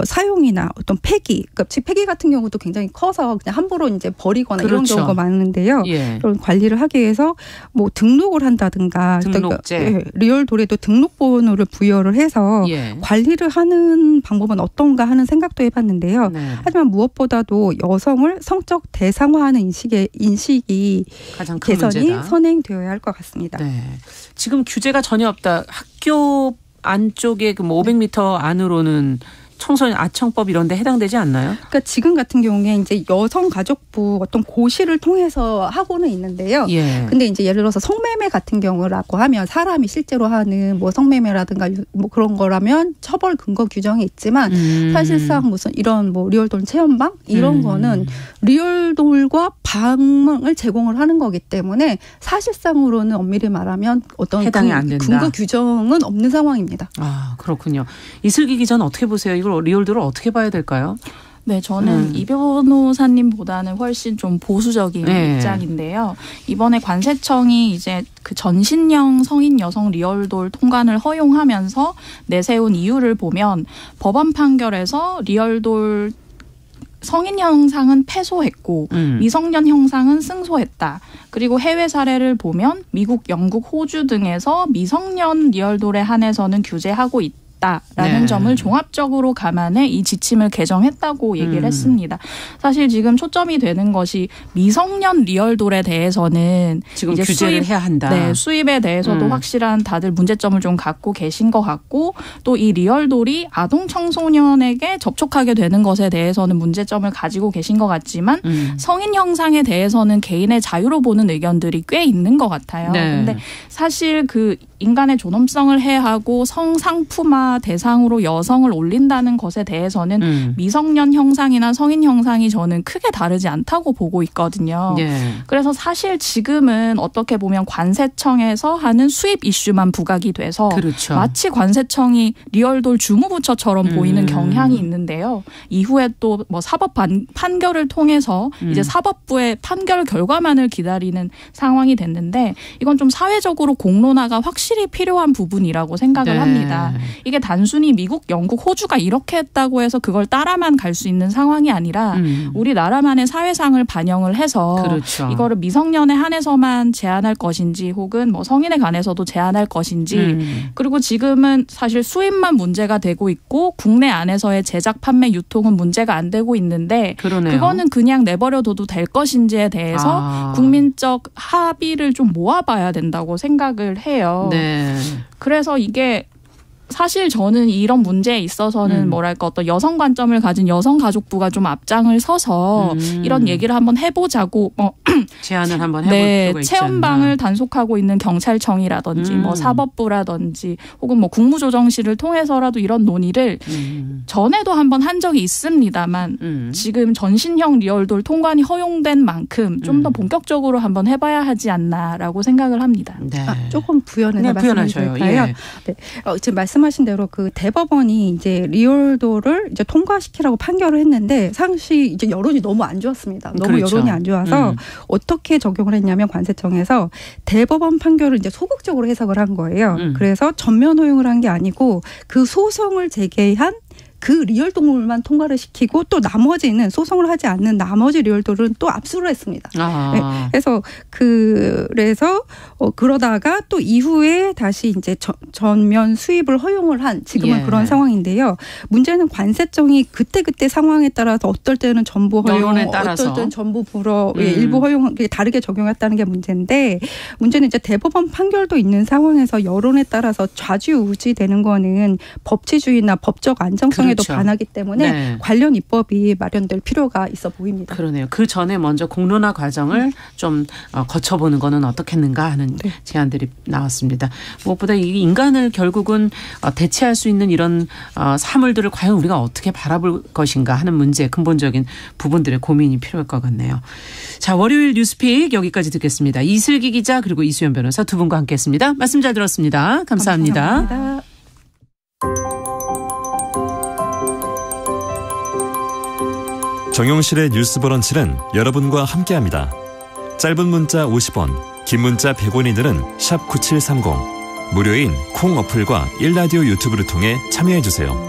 사용이나 어떤 폐기, 그러니까 폐기 같은 경우도 굉장히 커서 그냥 함부로 이제 버리거나 그렇죠. 이런 경우가 많은데요. 예. 그런 관리를 하기 위해서 뭐 등록을 한다든가, 등록제, 리얼돌에도 등록번호를 부여를 해서 관리를 하는 방법은 어떤가 하는 생각도 해봤는데요. 네. 하지만 무엇보다도 여성을 성적 대상화하는 인식이 가장 큰 개선이 문제다. 선행되어야 할 것 같습니다. 네. 지금 규제가 전혀 없다. 학교 안쪽에 500m 안으로는 청소년 아청법 이런 데 해당되지 않나요? 그러니까 지금 같은 경우에 이제 여성가족부 어떤 고시를 통해서 하고는 있는데요. 예. 근데 이제 예를 들어서 성매매 같은 경우라고 하면 사람이 실제로 하는 뭐 성매매라든가 뭐 그런 거라면 처벌 근거 규정이 있지만 사실상 무슨 이런 뭐 리얼돌 체험방 이런 거는 리얼돌과 방을 제공을 하는 거기 때문에 사실상으로는 엄밀히 말하면 어떤 해당이 안 된다. 근거 규정은 없는 상황입니다. 아, 그렇군요. 이슬기 기자는 어떻게 보세요? 이걸 리얼돌을 어떻게 봐야 될까요? 네, 저는 이 변호사님보다는 훨씬 좀 보수적인 입장인데요. 이번에 관세청이 이제 그 전신형 성인 여성 리얼돌 통관을 허용하면서 내세운 이유를 보면 법원 판결에서 리얼돌 성인 형상은 패소했고 미성년 형상은 승소했다. 그리고 해외 사례를 보면 미국, 영국, 호주 등에서 미성년 리얼돌에 한해서는 규제하고 있다. 라는 점을 종합적으로 감안해 이 지침을 개정했다고 얘기를 했습니다. 사실 지금 초점이 되는 것이 미성년 리얼돌에 대해서는 지금 이제 규제를 해야 한다. 네, 수입에 대해서도 확실한 다들 문제점을 좀 갖고 계신 것 같고 또 이 리얼돌이 아동 청소년에게 접촉하게 되는 것에 대해서는 문제점을 가지고 계신 것 같지만 성인 형상에 대해서는 개인의 자유로 보는 의견들이 꽤 있는 것 같아요. 네. 근데 사실 인간의 존엄성을 해하고 성상품화 대상으로 여성을 올린다는 것에 대해서는 미성년 형상이나 성인 형상이 저는 크게 다르지 않다고 보고 있거든요. 예. 그래서 사실 지금은 어떻게 보면 관세청에서 하는 수입 이슈만 부각이 돼서 그렇죠. 마치 관세청이 리얼돌 주무부처처럼 보이는 경향이 있는데요. 이후에 또 뭐 사법 판결을 통해서 이제 사법부의 판결 결과만을 기다리는 상황이 됐는데 이건 좀 사회적으로 공론화가 확실히 필요한 부분이라고 생각을 네. 합니다. 이게 단순히 미국, 영국, 호주가 이렇게 했다고 해서 그걸 따라만 갈 수 있는 상황이 아니라 우리나라만의 사회상을 반영을 해서 그렇죠. 이거를 미성년에 한해서만 제한할 것인지 혹은 뭐 성인에 관해서도 제한할 것인지 그리고 지금은 사실 수입만 문제가 되고 있고 국내 안에서의 제작, 판매, 유통은 문제가 안 되고 있는데 그러네요. 그거는 그냥 내버려둬도 될 것인지에 대해서 국민적 합의를 좀 모아봐야 된다고 생각을 해요. 네. 그래서 이게 사실 저는 이런 문제에 있어서는 뭐랄까 어떤 여성 관점을 가진 여성가족부가 좀 앞장을 서서 이런 얘기를 한번 해보자고 제안을 한번 해볼 네, 필요가 있지 체험방을 않나. 단속하고 있는 경찰청이라든지 뭐 사법부라든지 혹은 뭐 국무조정실을 통해서라도 이런 논의를 전에도 한번 한 적이 있습니다만 지금 전신형 리얼돌 통관이 허용된 만큼 좀 더 본격적으로 한번 해봐야 하지 않나라고 생각을 합니다. 네. 조금 부연해서 네, 말씀을 부연하셔요. 드릴까요? 예. 네. 지금 말씀하신 대로 그 대법원이 이제 리얼도를 이제 통과시키라고 판결을 했는데 상시 이제 여론이 너무 안 좋았습니다. 너무 그렇죠. 여론이 안 좋아서 어떻게 적용을 했냐면 관세청에서 대법원 판결을 이제 소극적으로 해석을 한 거예요. 그래서 전면 허용을 한 게 아니고 그 소송을 제기한 그 리얼동물만 통과를 시키고 또 나머지는 소송을 하지 않는 나머지 리얼돌은 또 압수를 했습니다. 네, 그래서 그러다가 또 이후에 다시 이제 전면 수입을 허용을 한 지금은 예. 그런 상황인데요. 문제는 관세청이 그때 상황에 따라서 어떨 때는 전부 허용, 여론에 따라서. 어떨 때는 전부 불허, 일부 허용 다르게 적용했다는 게 문제인데 문제는 이제 대법원 판결도 있는 상황에서 여론에 따라서 좌지우지되는 거는 법치주의나 법적 안정성에도 그렇죠. 반하기 때문에 네. 관련 입법이 마련될 필요가 있어 보입니다. 그러네요. 그 전에 먼저 공론화 과정을 좀 거쳐보는 거는 어떻겠는가 하는 제안들이 나왔습니다. 무엇보다 이 인간을 결국은 대체할 수 있는 이런 사물들을 과연 우리가 어떻게 바라볼 것인가 하는 문제 근본적인 부분들의 고민이 필요할 것 같네요. 자, 월요일 뉴스픽 여기까지 듣겠습니다. 이슬기 기자 그리고 이수연 변호사 두 분과 함께했습니다. 말씀 잘 들었습니다. 감사합니다. 감사합니다. 정용실의 뉴스 브런치는 여러분과 함께합니다. 짧은 문자 50원, 긴 문자 100원이들은 샵 9730, 무료인 콩 어플과 일라디오 유튜브를 통해 참여해주세요.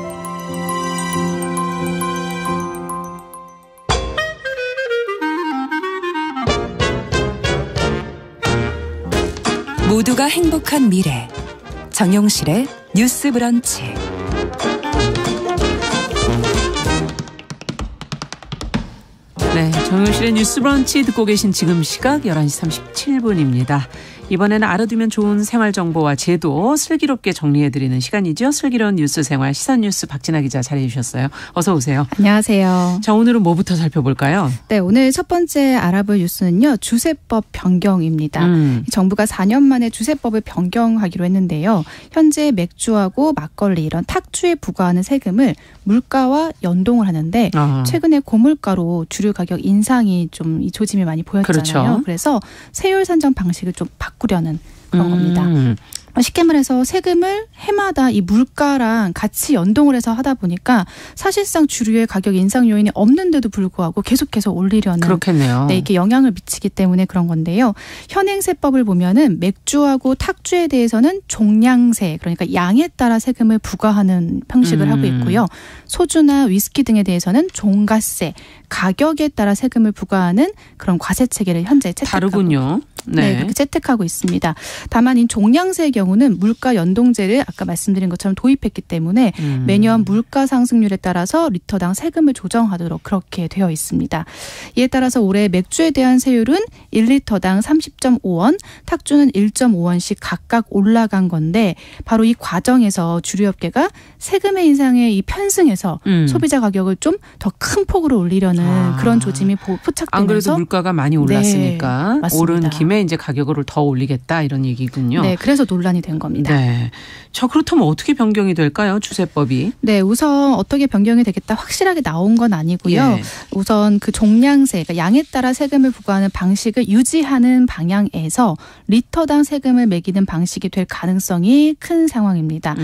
모두가 행복한 미래 정용실의 뉴스 브런치. 네, 정용실의 뉴스 브런치 듣고 계신 지금 시각 11시 37분입니다. 이번에는 알아두면 좋은 생활 정보와 제도 슬기롭게 정리해드리는 시간이죠. 슬기로운 뉴스 생활 시선 뉴스 박진아 기자 자리해 주셨어요. 어서 오세요. 안녕하세요. 자, 오늘은 뭐부터 살펴볼까요? 네, 오늘 첫 번째 알아볼 뉴스는요. 주세법 변경입니다. 정부가 4년 만에 주세법을 변경하기로 했는데요. 현재 맥주하고 막걸리 이런 탁주에 부과하는 세금을 물가와 연동을 하는데 최근에 고물가로 주류 가격 인상이 좀 이 조짐이 많이 보였잖아요. 그렇죠. 그래서 세율 산정 방식을 좀 바꾸려는 그런 겁니다. 쉽게 말해서 세금을 해마다 이 물가랑 같이 연동을 해서 하다 보니까 사실상 주류의 가격 인상 요인이 없는데도 불구하고 계속해서 올리려는 그렇겠네요. 네, 이게 영향을 미치기 때문에 그런 건데요. 현행 세법을 보면은 맥주하고 탁주에 대해서는 종량세, 그러니까 양에 따라 세금을 부과하는 형식을 하고 있고요. 소주나 위스키 등에 대해서는 종가세, 가격에 따라 세금을 부과하는 그런 과세 체계를 현재 채택하고 다르군요. 네, 그렇게 채택하고 있습니다. 다만 이 종량세의 경우는 물가 연동제를 아까 말씀드린 것처럼 도입했기 때문에 매년 물가 상승률에 따라서 리터당 세금을 조정하도록 그렇게 되어 있습니다. 이에 따라서 올해 맥주에 대한 세율은 1리터당 30.5원, 탁주는 1.5원씩 각각 올라간 건데 바로 이 과정에서 주류업계가 세금의 인상에 이 편승해서 소비자 가격을 좀 더 큰 폭으로 올리려는 그런 조짐이 포착되면서 안 그래도 물가가 많이 올랐으니까 네, 오른 김에 이제 가격을 더 올리겠다 이런 얘기군요. 네, 그래서 논란이 기간이 된 겁니다. 네. 저 그렇다면 어떻게 변경이 될까요? 주세법이. 네, 우선 어떻게 변경이 되겠다 확실하게 나온 건 아니고요. 예. 우선 그 종량세, 그러니까 양에 따라 세금을 부과하는 방식을 유지하는 방향에서 리터당 세금을 매기는 방식이 될 가능성이 큰 상황입니다.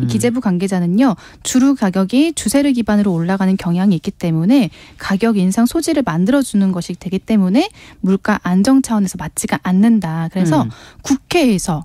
기재부 관계자는요, 주류 가격이 주세를 기반으로 올라가는 경향이 있기 때문에 가격 인상 소지를 만들어주는 것이 되기 때문에 물가 안정 차원에서 맞지가 않는다. 그래서 국회에서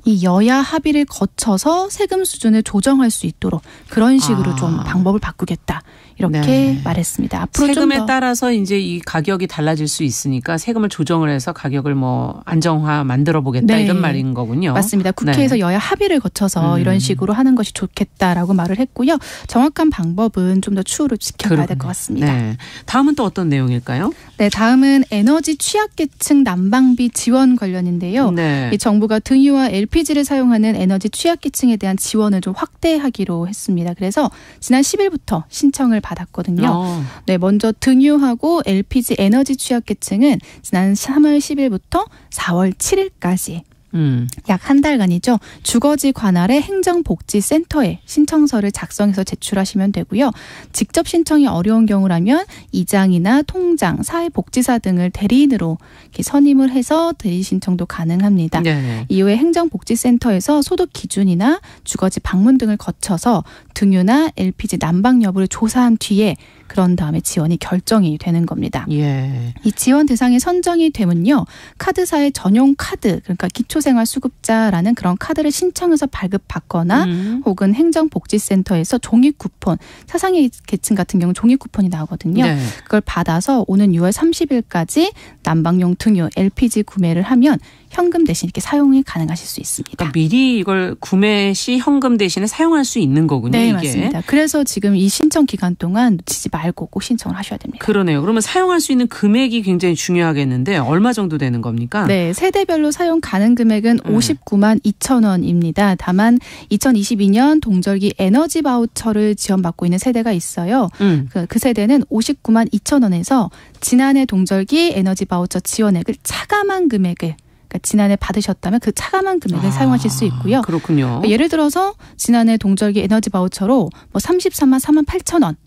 이 여야 합의를 거쳐서 세금 수준을 조정할 수 있도록 그런 식으로 좀 방법을 바꾸겠다. 이렇게 네. 말했습니다. 앞으로 세금에 좀 더 따라서 이제 이 가격이 달라질 수 있으니까 세금을 조정을 해서 가격을 뭐 안정화 만들어 보겠다 네. 이런 말인 거군요. 맞습니다. 국회에서 네. 여야 합의를 거쳐서 이런 식으로 하는 것이 좋겠다라고 말을 했고요. 정확한 방법은 좀 더 추후로 지켜봐야 될 것 같습니다. 네. 다음은 또 어떤 내용일까요? 네, 다음은 에너지 취약계층 난방비 지원 관련인데요. 네. 이 정부가 등유와 LPG를 사용하는 에너지 취약계층에 대한 지원을 좀 확대하기로 했습니다. 그래서 지난 10일부터 신청을 받았거든요. 네, 먼저 등유하고 LPG 에너지 취약계층은 지난 3월 10일부터 4월 7일까지 약 한 달간이죠. 주거지 관할의 행정복지센터에 신청서를 작성해서 제출하시면 되고요. 직접 신청이 어려운 경우라면 이장이나 통장, 사회복지사 등을 대리인으로 이렇게 선임을 해서 대리 신청도 가능합니다. 네. 이후에 행정복지센터에서 소득 기준이나 주거지 방문 등을 거쳐서 등유나 LPG 난방 여부를 조사한 뒤에 그런 다음에 지원이 결정이 되는 겁니다. 예. 이 지원 대상에 선정이 되면요. 카드사의 전용 카드, 그러니까 기초생활수급자라는 그런 카드를 신청해서 발급받거나 혹은 행정복지센터에서 종이 쿠폰, 사상의 계층 같은 경우는 종이 쿠폰이 나오거든요. 네. 그걸 받아서 오는 6월 30일까지 난방용 등유, LPG 구매를 하면 현금 대신 이렇게 사용이 가능하실 수 있습니다. 그러니까 미리 이걸 구매 시 현금 대신에 사용할 수 있는 거군요. 네, 이게. 맞습니다. 그래서 지금 이 신청 기간 동안 놓치지 말고 꼭 신청을 하셔야 됩니다. 그러네요. 그러면 사용할 수 있는 금액이 굉장히 중요하겠는데 얼마 정도 되는 겁니까? 네, 세대별로 사용 가능 금액은 59만 2천 원입니다. 다만 2022년 동절기 에너지 바우처를 지원받고 있는 세대가 있어요. 그 세대는 59만 2천 원에서 지난해 동절기 에너지 바우처 지원액을 차감한 금액을, 그러니까 지난해 받으셨다면 그 차감한 금액을 사용하실 수 있고요. 그렇군요. 예를 들어서 지난해 동절기 에너지 바우처로 뭐 33만 4만 8천 원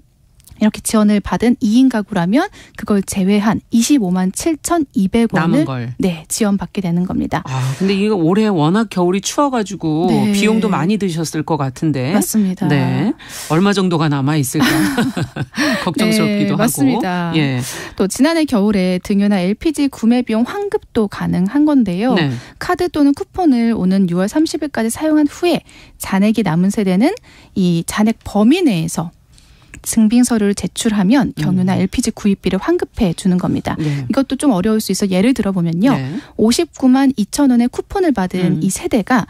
이렇게 지원을 받은 2인 가구라면 그걸 제외한 25만 7,200원을 남은 걸. 네, 지원받게 되는 겁니다. 아, 근데 이거 올해 워낙 겨울이 추워가지고 네. 비용도 많이 드셨을 것 같은데. 맞습니다. 네. 얼마 정도가 남아 있을까 걱정스럽기도 네, 하고. 맞습니다. 예. 또 지난해 겨울에 등유나 LPG 구매 비용 환급도 가능한 건데요. 네. 카드 또는 쿠폰을 오는 6월 30일까지 사용한 후에 잔액이 남은 세대는 이 잔액 범위 내에서 증빙서류를 제출하면 경유나 LPG 구입비를 환급해 주는 겁니다. 네. 이것도 좀 어려울 수 있어 예를 들어보면요. 네. 59만 2천 원의 쿠폰을 받은 이 세대가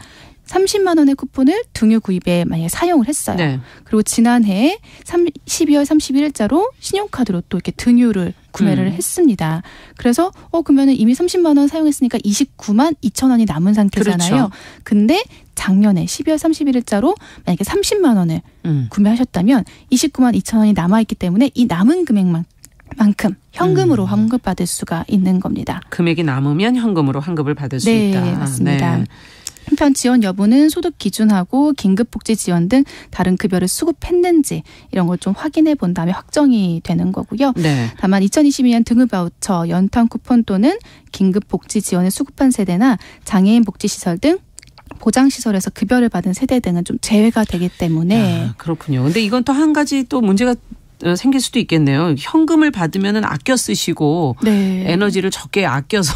30만 원의 쿠폰을 등유 구입에 만약에 사용을 했어요. 네. 그리고 지난해 12월 31일자로 신용카드로 또 이렇게 등유를 구매를 했습니다. 그래서 그러면은 이미 30만 원 사용했으니까 29만 2천 원이 남은 상태잖아요. 그렇죠. 근데 작년에 12월 31일자로 만약에 30만 원을 구매하셨다면 29만 2천 원이 남아있기 때문에 이 남은 금액만큼 현금으로 환급받을 수가 있는 겁니다. 금액이 남으면 현금으로 환급을 받을 수 네, 있다. 맞습니다. 네. 한편 지원 여부는 소득 기준하고 긴급복지 지원 등 다른 급여를 수급했는지 이런 걸 좀 확인해 본 다음에 확정이 되는 거고요. 네. 다만 2022년 등유 바우처, 연탄 쿠폰 또는 긴급복지 지원을 수급한 세대나 장애인 복지시설 등 보장시설에서 급여를 받은 세대 등은 좀 제외가 되기 때문에. 아, 그렇군요. 근데 이건 또 한 가지 또 문제가 생길 수도 있겠네요. 현금을 받으면은 아껴 쓰시고 네. 에너지를 적게 아껴서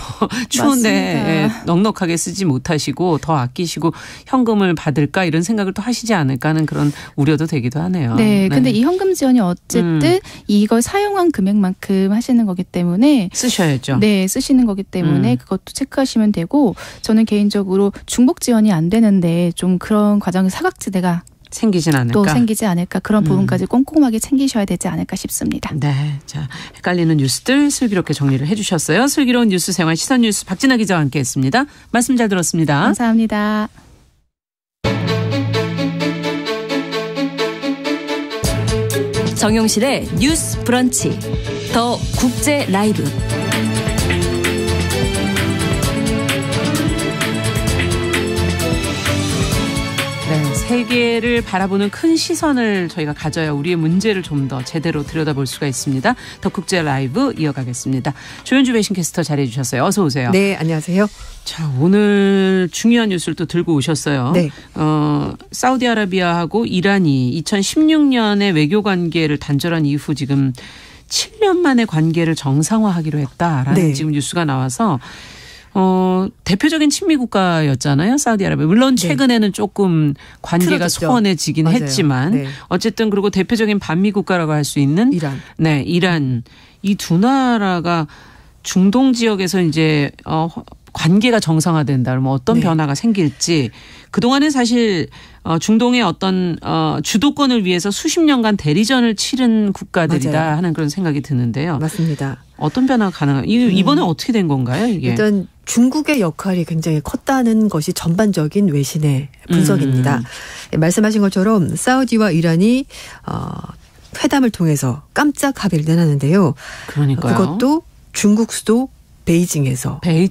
추운데 넉넉하게 쓰지 못하시고 더 아끼시고 현금을 받을까 이런 생각을 또 하시지 않을까 하는 그런 우려도 되기도 하네요. 네. 근데 이 현금 지원이 어쨌든 이걸 사용한 금액만큼 하시는 거기 때문에 쓰셔야죠. 네. 쓰시는 거기 때문에 그것도 체크하시면 되고 저는 개인적으로 중복 지원이 안 되는데 좀 그런 과정에서 사각지대가 생기진 않을까. 또 생기지 않을까. 그런 부분까지 꼼꼼하게 챙기셔야 되지 않을까 싶습니다. 네. 자, 헷갈리는 뉴스들 슬기롭게 정리를 해 주셨어요. 슬기로운 뉴스 생활 시선 뉴스 박진아 기자와 함께했습니다. 말씀 잘 들었습니다. 감사합니다. 정용실의 뉴스 브런치 더 국제 라이브. 세계를 바라보는 큰 시선을 저희가 가져야 우리의 문제를 좀 더 제대로 들여다볼 수가 있습니다. 덕국제 라이브 이어가겠습니다. 조현주 배신캐스터 자리해 주셨어요. 어서 오세요. 네, 안녕하세요. 자, 오늘 중요한 뉴스를 또 들고 오셨어요. 네. 사우디아라비아하고 이란이 2016년에 외교관계를 단절한 이후 지금 7년 만에 관계를 정상화하기로 했다라는 네. 지금 뉴스가 나와서 대표적인 친미 국가였잖아요. 사우디아라비아. 물론 최근에는 조금 관계가 틀어졌죠. 소원해지긴 맞아요. 했지만 네. 어쨌든 그리고 대표적인 반미 국가라고 할 수 있는 이란. 네, 이란. 이 두 나라가 중동 지역에서 이제 관계가 정상화된다. 그러면 어떤 네. 변화가 생길지 그동안은 사실 중동의 어떤 주도권을 위해서 수십 년간 대리전을 치른 국가들이다 맞아요. 하는 그런 생각이 드는데요. 맞습니다. 어떤 변화가 가능한가요? 이번에 어떻게 된 건가요? 이게? 일단 중국의 역할이 굉장히 컸다는 것이 전반적인 외신의 분석입니다. 말씀하신 것처럼 사우디와 이란이 회담을 통해서 깜짝 합의를 내놨는데요. 그러니까요. 그것도 중국 수도 베이징에서. 네,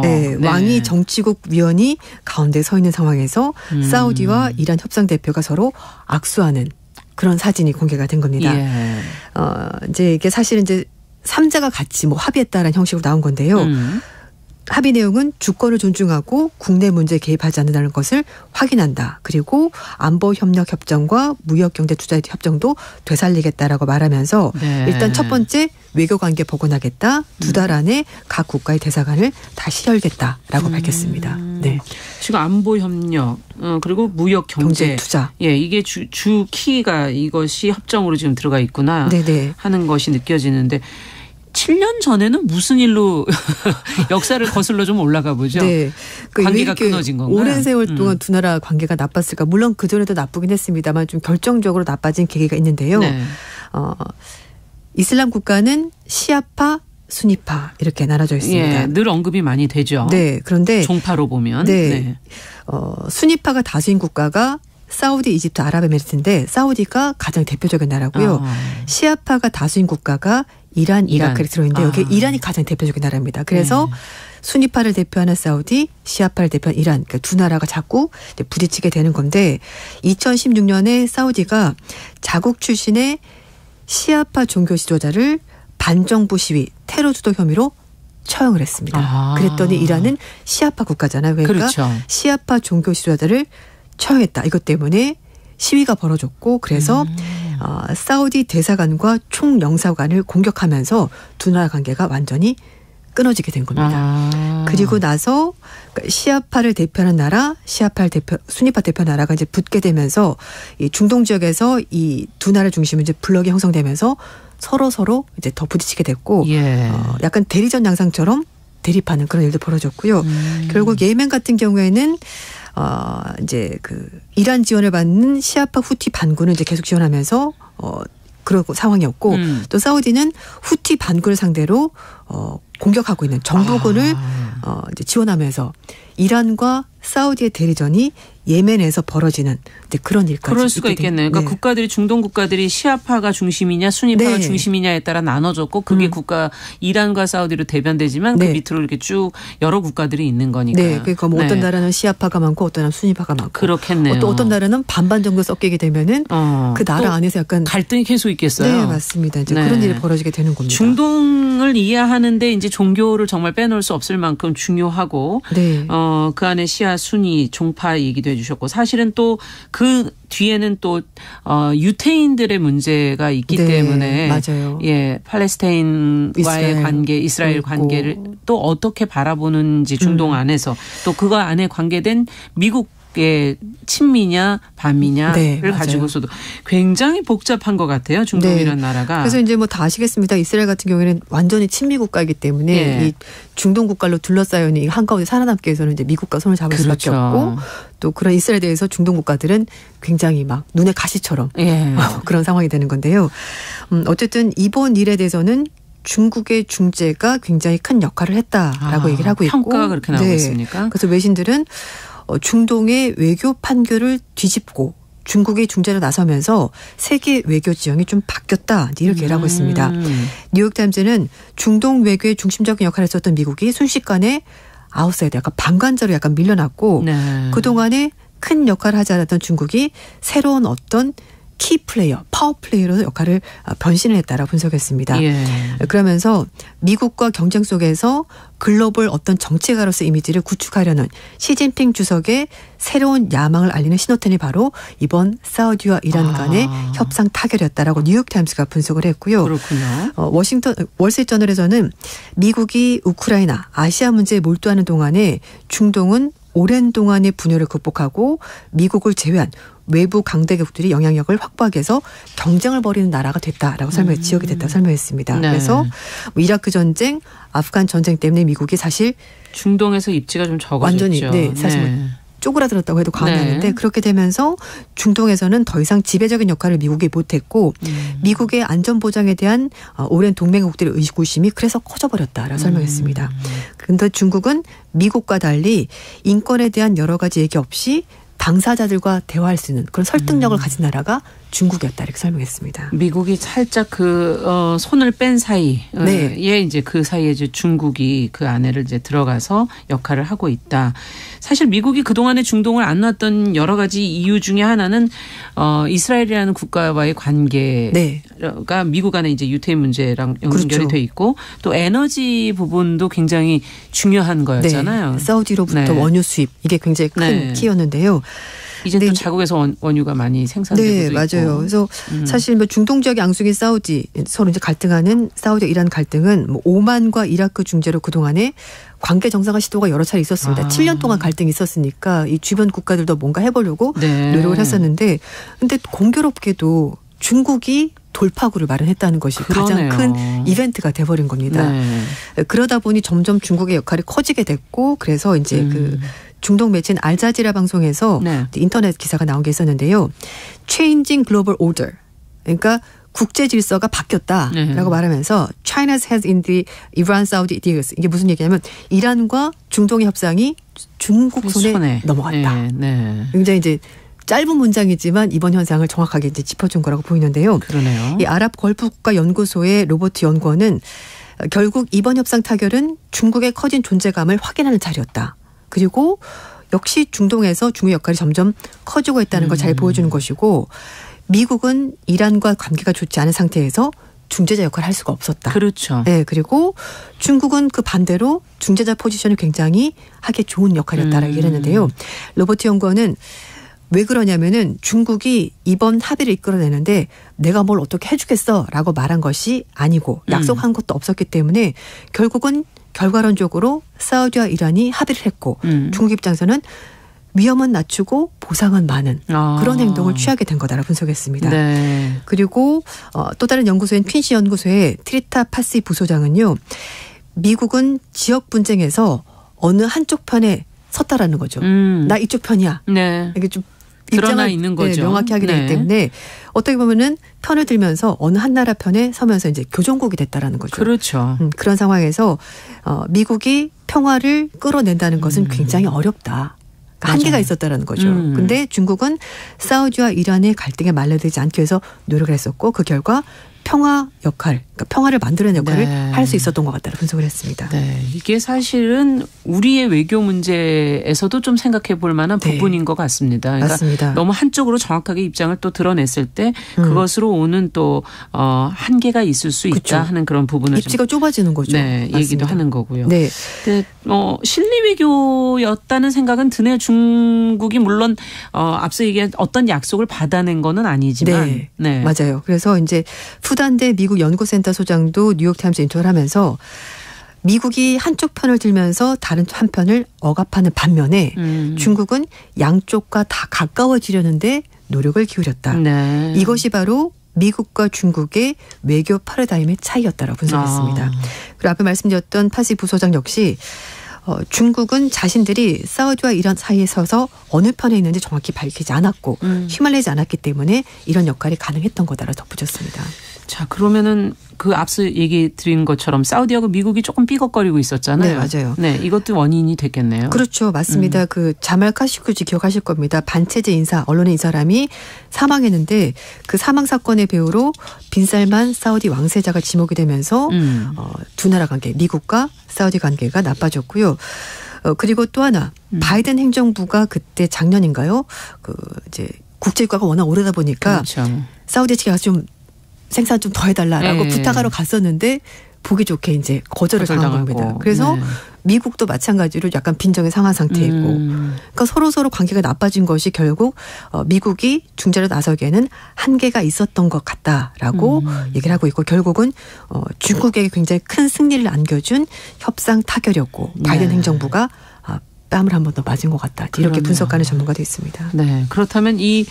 네. 왕이 정치국 위원이 가운데 서 있는 상황에서 사우디와 이란 협상 대표가 서로 악수하는 그런 사진이 공개가 된 겁니다. 예. 이제 이게 사실은 이제 3자가 같이 뭐 합의했다라는 형식으로 나온 건데요. 합의 내용은 주권을 존중하고 국내 문제에 개입하지 않는다는 것을 확인한다. 그리고 안보협력 협정과 무역경제투자 협정도 되살리겠다라고 말하면서 네. 일단 첫 번째 외교관계 복원하겠다. 2달 안에 각 국가의 대사관을 다시 열겠다라고 밝혔습니다. 네. 지금 안보협력 그리고 무역경제 투자. 예, 이게 주 키가 이것이 협정으로 지금 들어가 있구나 네네. 하는 것이 느껴지는데 7년 전에는 무슨 일로 역사를 거슬러 좀 올라가 보죠. 네. 관계가 끊어진 건가요? 오랜 세월 동안 두 나라 관계가 나빴을까. 물론 그전에도 나쁘긴 했습니다만 좀 결정적으로 나빠진 계기가 있는데요. 네. 이슬람 국가는 시아파, 수니파 이렇게 나눠져 있습니다. 예, 늘 언급이 많이 되죠. 네. 그런데 종파로 보면. 네. 수니파가 다수인 국가가 사우디, 이집트, 아랍에미리트인데 사우디가 가장 대표적인 나라고요. 시아파가 다수인 국가가 이란, 이라크에 들어있는데 여기 이란이 가장 대표적인 나라입니다. 그래서 수니파를 대표하는 사우디, 시아파를 대표하는 이란 그러니까 두 나라가 자꾸 이제 부딪히게 되는 건데 2016년에 사우디가 자국 출신의 시아파 종교 지도자를 반정부 시위, 테러 주도 혐의로 처형을 했습니다. 그랬더니 이란은 시아파 국가잖아요. 그러니까 그렇죠. 시아파 종교 지도자들을 처형했다. 이것 때문에 시위가 벌어졌고 그래서 사우디 대사관과 총영사관을 공격하면서 두 나라 관계가 완전히 끊어지게 된 겁니다. 그리고 나서 시아파를 대표하는 나라, 수니파 대표 나라가 이제 붙게 되면서 이 중동 지역에서 이 두 나라 중심으로 이제 블록이 형성되면서 서로 이제 더 부딪히게 됐고 약간 대리전 양상처럼 대립하는 그런 일도 벌어졌고요. 결국 예멘 같은 경우에는 이제 그 이란 지원을 받는 시아파 후티 반군을 이제 계속 지원하면서 그런 상황이었고 또 사우디는 후티 반군을 상대로 공격하고 있는 정부군을 이제 지원하면서 이란과 사우디의 대리전이 예멘에서 벌어지는 이제 그런 일까지. 그럴 수가 있겠네요. 그러니까 국가들이 중동 국가들이 시아파가 중심이냐 수니파가 중심이냐에 따라 나눠졌고 그게 국가 이란과 사우디로 대변되지만 그 밑으로 이렇게 쭉 여러 국가들이 있는 거니까. 네, 그러니까 뭐 어떤 나라는 시아파가 많고 어떤 나라는 수니파가 많고. 그렇겠네요. 또 어떤 나라는 반반 정도 섞이게 되면은 그 나라 안에서 약간 갈등이 계속 있겠어요. 네, 맞습니다. 이제 그런 일이 벌어지게 되는 겁니다. 중동을 이해하는데 이제 종교를 정말 빼놓을 수 없을 만큼 중요하고 그 안에 시아, 수니, 종파 얘기도 해주셨고 사실은 또 그 뒤에는 또 유태인들의 문제가 있기 때문에 맞아요. 예, 팔레스타인과의 관계, 이스라엘 관계를 또 어떻게 바라보는지 중동 안에서 또 그거 안에 관계된 미국 친미냐 반미냐를 가지고서도 굉장히 복잡한 것 같아요. 중동이라는 나라가. 그래서 이제 뭐 다 아시겠습니다. 이스라엘 같은 경우에는 완전히 친미 국가이기 때문에 이 중동 국가로 둘러싸여 있는 이 한가운데 살아남기 위해서는 이제 미국과 손을 잡을 수밖에 없고 또 그런 이스라엘에 대해서 중동 국가들은 굉장히 막 눈에 가시처럼 그런 상황이 되는 건데요. 어쨌든 이번 일에 대해서는 중국의 중재가 굉장히 큰 역할을 했다라고 얘기를 하고 있고. 평가가 그렇게 나오고 있습니까? 그래서 외신들은 중동의 외교 판결을 뒤집고 중국이 중재로 나서면서 세계 외교 지형이 좀 바뀌었다 이렇게 얘기하고 있습니다. 뉴욕타임즈는 중동 외교의 중심적인 역할을 했었던 미국이 순식간에 아웃사이더 약간 방관자로 약간 밀려났고 그동안에 큰 역할을 하지 않았던 중국이 새로운 어떤 키 플레이어, 파워 플레이어로 역할을 변신을 했다라고 분석했습니다. 예. 그러면서 미국과 경쟁 속에서 글로벌 어떤 정치가로서 이미지를 구축하려는 시진핑 주석의 새로운 야망을 알리는 신호탄이 바로 이번 사우디와 이란 간의 협상 타결이었다라고 뉴욕타임스가 분석을 했고요. 그렇군요. 월스트리트저널에서는 미국이 우크라이나, 아시아 문제에 몰두하는 동안에 중동은 오랜 동안의 분열을 극복하고 미국을 제외한 외부 강대국들이 영향력을 확보하기 위해서 경쟁을 벌이는 나라가 됐다라고 지역이 됐다고 설명했습니다. 네. 그래서 이라크 전쟁, 아프간 전쟁 때문에 미국이 사실 중동에서 입지가 좀 적어졌죠. 완전히 사실 쪼그라들었다고 해도 과언이 아닌데 그렇게 되면서 중동에서는 더 이상 지배적인 역할을 미국이 못했고 미국의 안전보장에 대한 오랜 동맹국들의 의구심이 그래서 커져버렸다라고 설명했습니다. 그런데 중국은 미국과 달리 인권에 대한 여러 가지 얘기 없이 당사자들과 대화할 수 있는 그런 설득력을 가진 나라가 중국이었다 이렇게 설명했습니다. 미국이 살짝 손을 뺀 사이에 이제 그 사이에 이제 중국이 그 안에를 이제 들어가서 역할을 하고 있다. 사실 미국이 그동안에 중동을 안 놨던 여러 가지 이유 중에 하나는 이스라엘이라는 국가와의 관계가 미국 안에 이제 유태인 문제랑 연결이 돼 있고 또 에너지 부분도 굉장히 중요한 거였잖아요. 네. 사우디로부터 원유 수입 이게 굉장히 큰 키였는데요. 이제 또 자국에서 원유가 많이 생산되고 있고. 맞아요. 그래서 사실 중동 지역 양수인 사우디 서로 이제 갈등하는 사우디 이란 갈등은 오만과 이라크 중재로 그동안에 관계 정상화 시도가 여러 차례 있었습니다. 7년 동안 갈등이 있었으니까 이 주변 국가들도 뭔가 해보려고 노력을 했었는데 근데 공교롭게도 중국이 돌파구를 마련했다는 것이 가장 큰 이벤트가 돼버린 겁니다. 그러다 보니 점점 중국의 역할이 커지게 됐고 그래서 이제 중동 매체인 알자지라 방송에서 인터넷 기사가 나온 게 있었는데요. Changing Global Order. 그러니까 국제 질서가 바뀌었다라고 말하면서 China's head in the Iran-Saudi deals. 이게 무슨 얘기냐면 이란과 중동의 협상이 중국 손에 넘어갔다. 굉장히 이제 짧은 문장이지만 이번 현상을 정확하게 이제 짚어준 거라고 보이는데요. 그러네요. 이 아랍 걸프 국가 연구소의 로버트 연구원은 결국 이번 협상 타결은 중국의 커진 존재감을 확인하는 자리였다. 그리고 역시 중동에서 중국의 역할이 점점 커지고 있다는 걸 잘 보여주는 것이고 미국은 이란과 관계가 좋지 않은 상태에서 중재자 역할을 할 수가 없었다. 그렇죠. 네, 그리고 중국은 그 반대로 중재자 포지션을 굉장히 하기 좋은 역할이었다라고 얘기를 했는데요. 로버트 연구원은 왜 그러냐면은 중국이 이번 합의를 이끌어내는데 내가 뭘 어떻게 해주겠어라고 말한 것이 아니고 약속한 것도 없었기 때문에 결국은 결과론적으로 사우디와 이란이 합의를 했고 중국 입장에서는 위험은 낮추고 보상은 많은 그런 행동을 취하게 된 거다라고 분석했습니다. 그리고 또 다른 연구소인 퀸시 연구소의 트리타 파시 부소장은요. 미국은 지역 분쟁에서 어느 한쪽 편에 섰다라는 거죠. 나 이쪽 편이야. 이게 좀 드러나 있는 거죠. 명확히 하게 되기 때문에 어떻게 보면은 편을 들면서 어느 한 나라 편에 서면서 이제 교종국이 됐다라는 거죠. 그렇죠. 그런 상황에서 미국이 평화를 끌어낸다는 것은 굉장히 어렵다. 한계가 있었다라는 거죠. 근데 중국은 사우디와 이란의 갈등에 말려들지 않기 위해서 노력을 했었고 그 결과 평화 역할, 그러니까 평화를 만들어내는 역할을 할 수 있었던 것 같다고 분석을 했습니다. 이게 사실은 우리의 외교 문제에서도 좀 생각해 볼 만한 부분인 것 같습니다. 그러니까 맞습니다. 너무 한쪽으로 정확하게 입장을 또 드러냈을 때 그것으로 오는 또 한계가 있을 수 있다 하는 그런 부분을 입지가 좁아지는 거죠. 얘기도 하는 거고요. 실리 외교였다는 생각은 드네요. 중국이 물론 앞서 얘기한 어떤 약속을 받아낸 거는 아니지만. 맞아요. 그래서 이제 푸단대 미국 연구센터 소장도 뉴욕타임스 인터뷰를 하면서 미국이 한쪽 편을 들면서 다른 한편을 억압하는 반면에 중국은 양쪽과 다 가까워지려는데 노력을 기울였다. 이것이 바로 미국과 중국의 외교 패러다임의 차이였다라고 분석했습니다. 그리고 앞에 말씀드렸던 파시 부소장 역시 중국은 자신들이 사우디와 이란 사이에 서서 어느 편에 있는지 정확히 밝히지 않았고 휘말리지 않았기 때문에 이런 역할이 가능했던 거다라고 덧붙였습니다. 자, 그러면은 그 앞서 얘기 드린 것처럼 사우디하고 미국이 조금 삐걱거리고 있었잖아요. 맞아요. 이것도 원인이 됐겠네요. 그렇죠. 맞습니다. 그 자말 카시쿠지 기억하실 겁니다. 반체제 인사, 언론의 이 사람이 사망했는데 그 사망 사건의 배우로 빈살만 사우디 왕세자가 지목이 되면서 두 나라 관계, 미국과 사우디 관계가 나빠졌고요. 그리고 또 하나 바이든 행정부가 그때 작년인가요? 이제 국제유가가 워낙 오르다 보니까 그렇죠. 사우디 측에 가서 좀 생산 좀 더 해달라라고 네. 부탁하러 갔었는데 보기 좋게 이제 거절을 당한 겁니다. 그래서 네. 미국도 마찬가지로 약간 빈정의 상한 상태이고 그러니까 서로 관계가 나빠진 것이 결국 미국이 중재로 나서기에는 한계가 있었던 것 같다라고 얘기를 하고 있고 결국은 중국에게 굉장히 큰 승리를 안겨준 협상 타결이었고 바이든 네. 행정부가 뺨을 한 번 더 맞은 것 같다. 이렇게 그러네요. 분석하는 전문가도 있습니다. 네. 그렇다면 이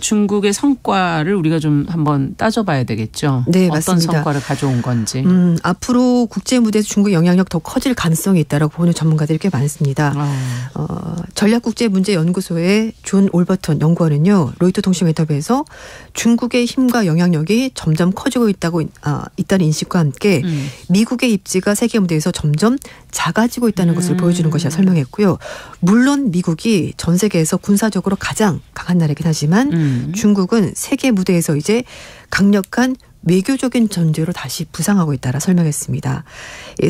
중국의 성과를 우리가 좀 한번 따져봐야 되겠죠. 네, 어떤 맞습니다. 성과를 가져온 건지. 앞으로 국제 무대에서 중국의 영향력 더 커질 가능성이 있다라고 보는 전문가들이 꽤 많습니다. 전략국제문제연구소의 존 올버턴 연구원은요. 로이터 통신 인터뷰에서 중국의 힘과 영향력이 점점 커지고 있다는 인식과 함께 미국의 입지가 세계 무대에서 점점 작아지고 있다는 것을 보여주는 것이라 설명했고요. 물론 미국이 전 세계에서 군사적으로 가장 강한 나라이긴 하지만 중국은 세계 무대에서 이제 강력한 외교적인 전제로 다시 부상하고 있다라 설명했습니다.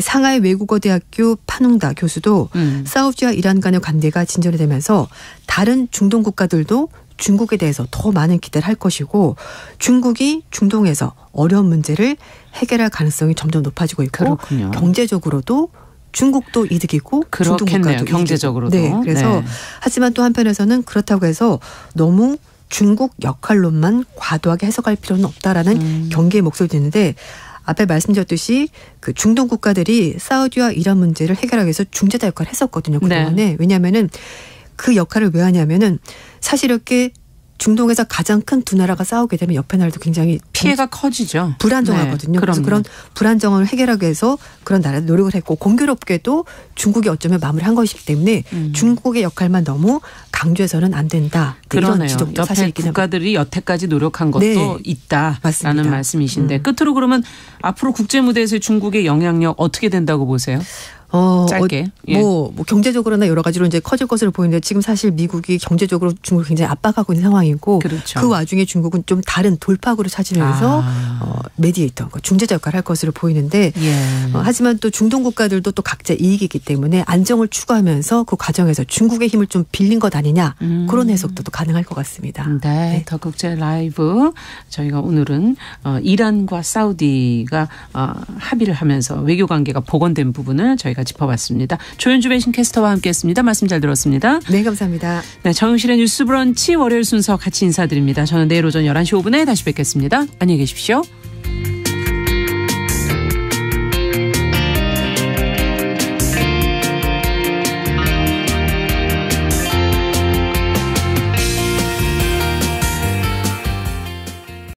상하이 외국어대학교 판웅다 교수도 사우디와 이란 간의 관계가 진전이 되면서 다른 중동 국가들도 중국에 대해서 더 많은 기대를 할 것이고 중국이 중동에서 어려운 문제를 해결할 가능성이 점점 높아지고 있고 그렇군요. 경제적으로도 중국도 이득이고 중동 그렇겠네요. 국가도 경제적으로도. 네, 그래서 네. 하지만 또 한편에서는 그렇다고 해서 너무 중국 역할론만 과도하게 해석할 필요는 없다라는 경계의 목소리도 있는데 앞에 말씀드렸듯이 그 중동 국가들이 사우디와 이란 문제를 해결하기 위해서 중재자 역할을 했었거든요. 그동안에. 네. 왜냐하면은 그 역할을 왜 하냐면은 사실 이렇게 중동에서 가장 큰 두 나라가 싸우게 되면 옆에 나라도 굉장히 피해가 커지죠. 불안정하거든요. 네, 그래서 그런 불안정을 해결하기 위해서 그런 나라들 노력을 했고 공교롭게도 중국이 어쩌면 마무리한 것이기 때문에 중국의 역할만 너무 강조해서는 안 된다. 그러네요. 이런 지적도 사실 옆에 있긴 국가들이 여태까지 노력한 것도 네, 있다라는 맞습니다. 말씀이신데 끝으로 그러면 앞으로 국제 무대에서의 중국의 영향력 어떻게 된다고 보세요? 짧게. 뭐 경제적으로나 여러 가지로 이제 커질 것으로 보이는데 지금 사실 미국이 경제적으로 중국을 굉장히 압박하고 있는 상황이고 그렇죠. 그 와중에 중국은 좀 다른 돌파구를 찾으면서 메디에이터, 중재자 역할을 할 것으로 보이는데 하지만 또 중동 국가들도 또 각자 이익이 있기 때문에 안정을 추구하면서 그 과정에서 중국의 힘을 좀 빌린 것 아니냐 그런 해석도 또 가능할 것 같습니다. 네, 더 국제 라이브 저희가 오늘은 이란과 사우디가 합의를 하면서 외교 관계가 복원된 부분을 저희가 짚어봤습니다. 조현주 배신캐스터와 함께했습니다. 말씀 잘 들었습니다. 네, 감사합니다. 네, 정영실의 뉴스 브런치 월요일 순서 같이 인사드립니다. 저는 내일 오전 11시 5분에 다시 뵙겠습니다. 안녕히 계십시오.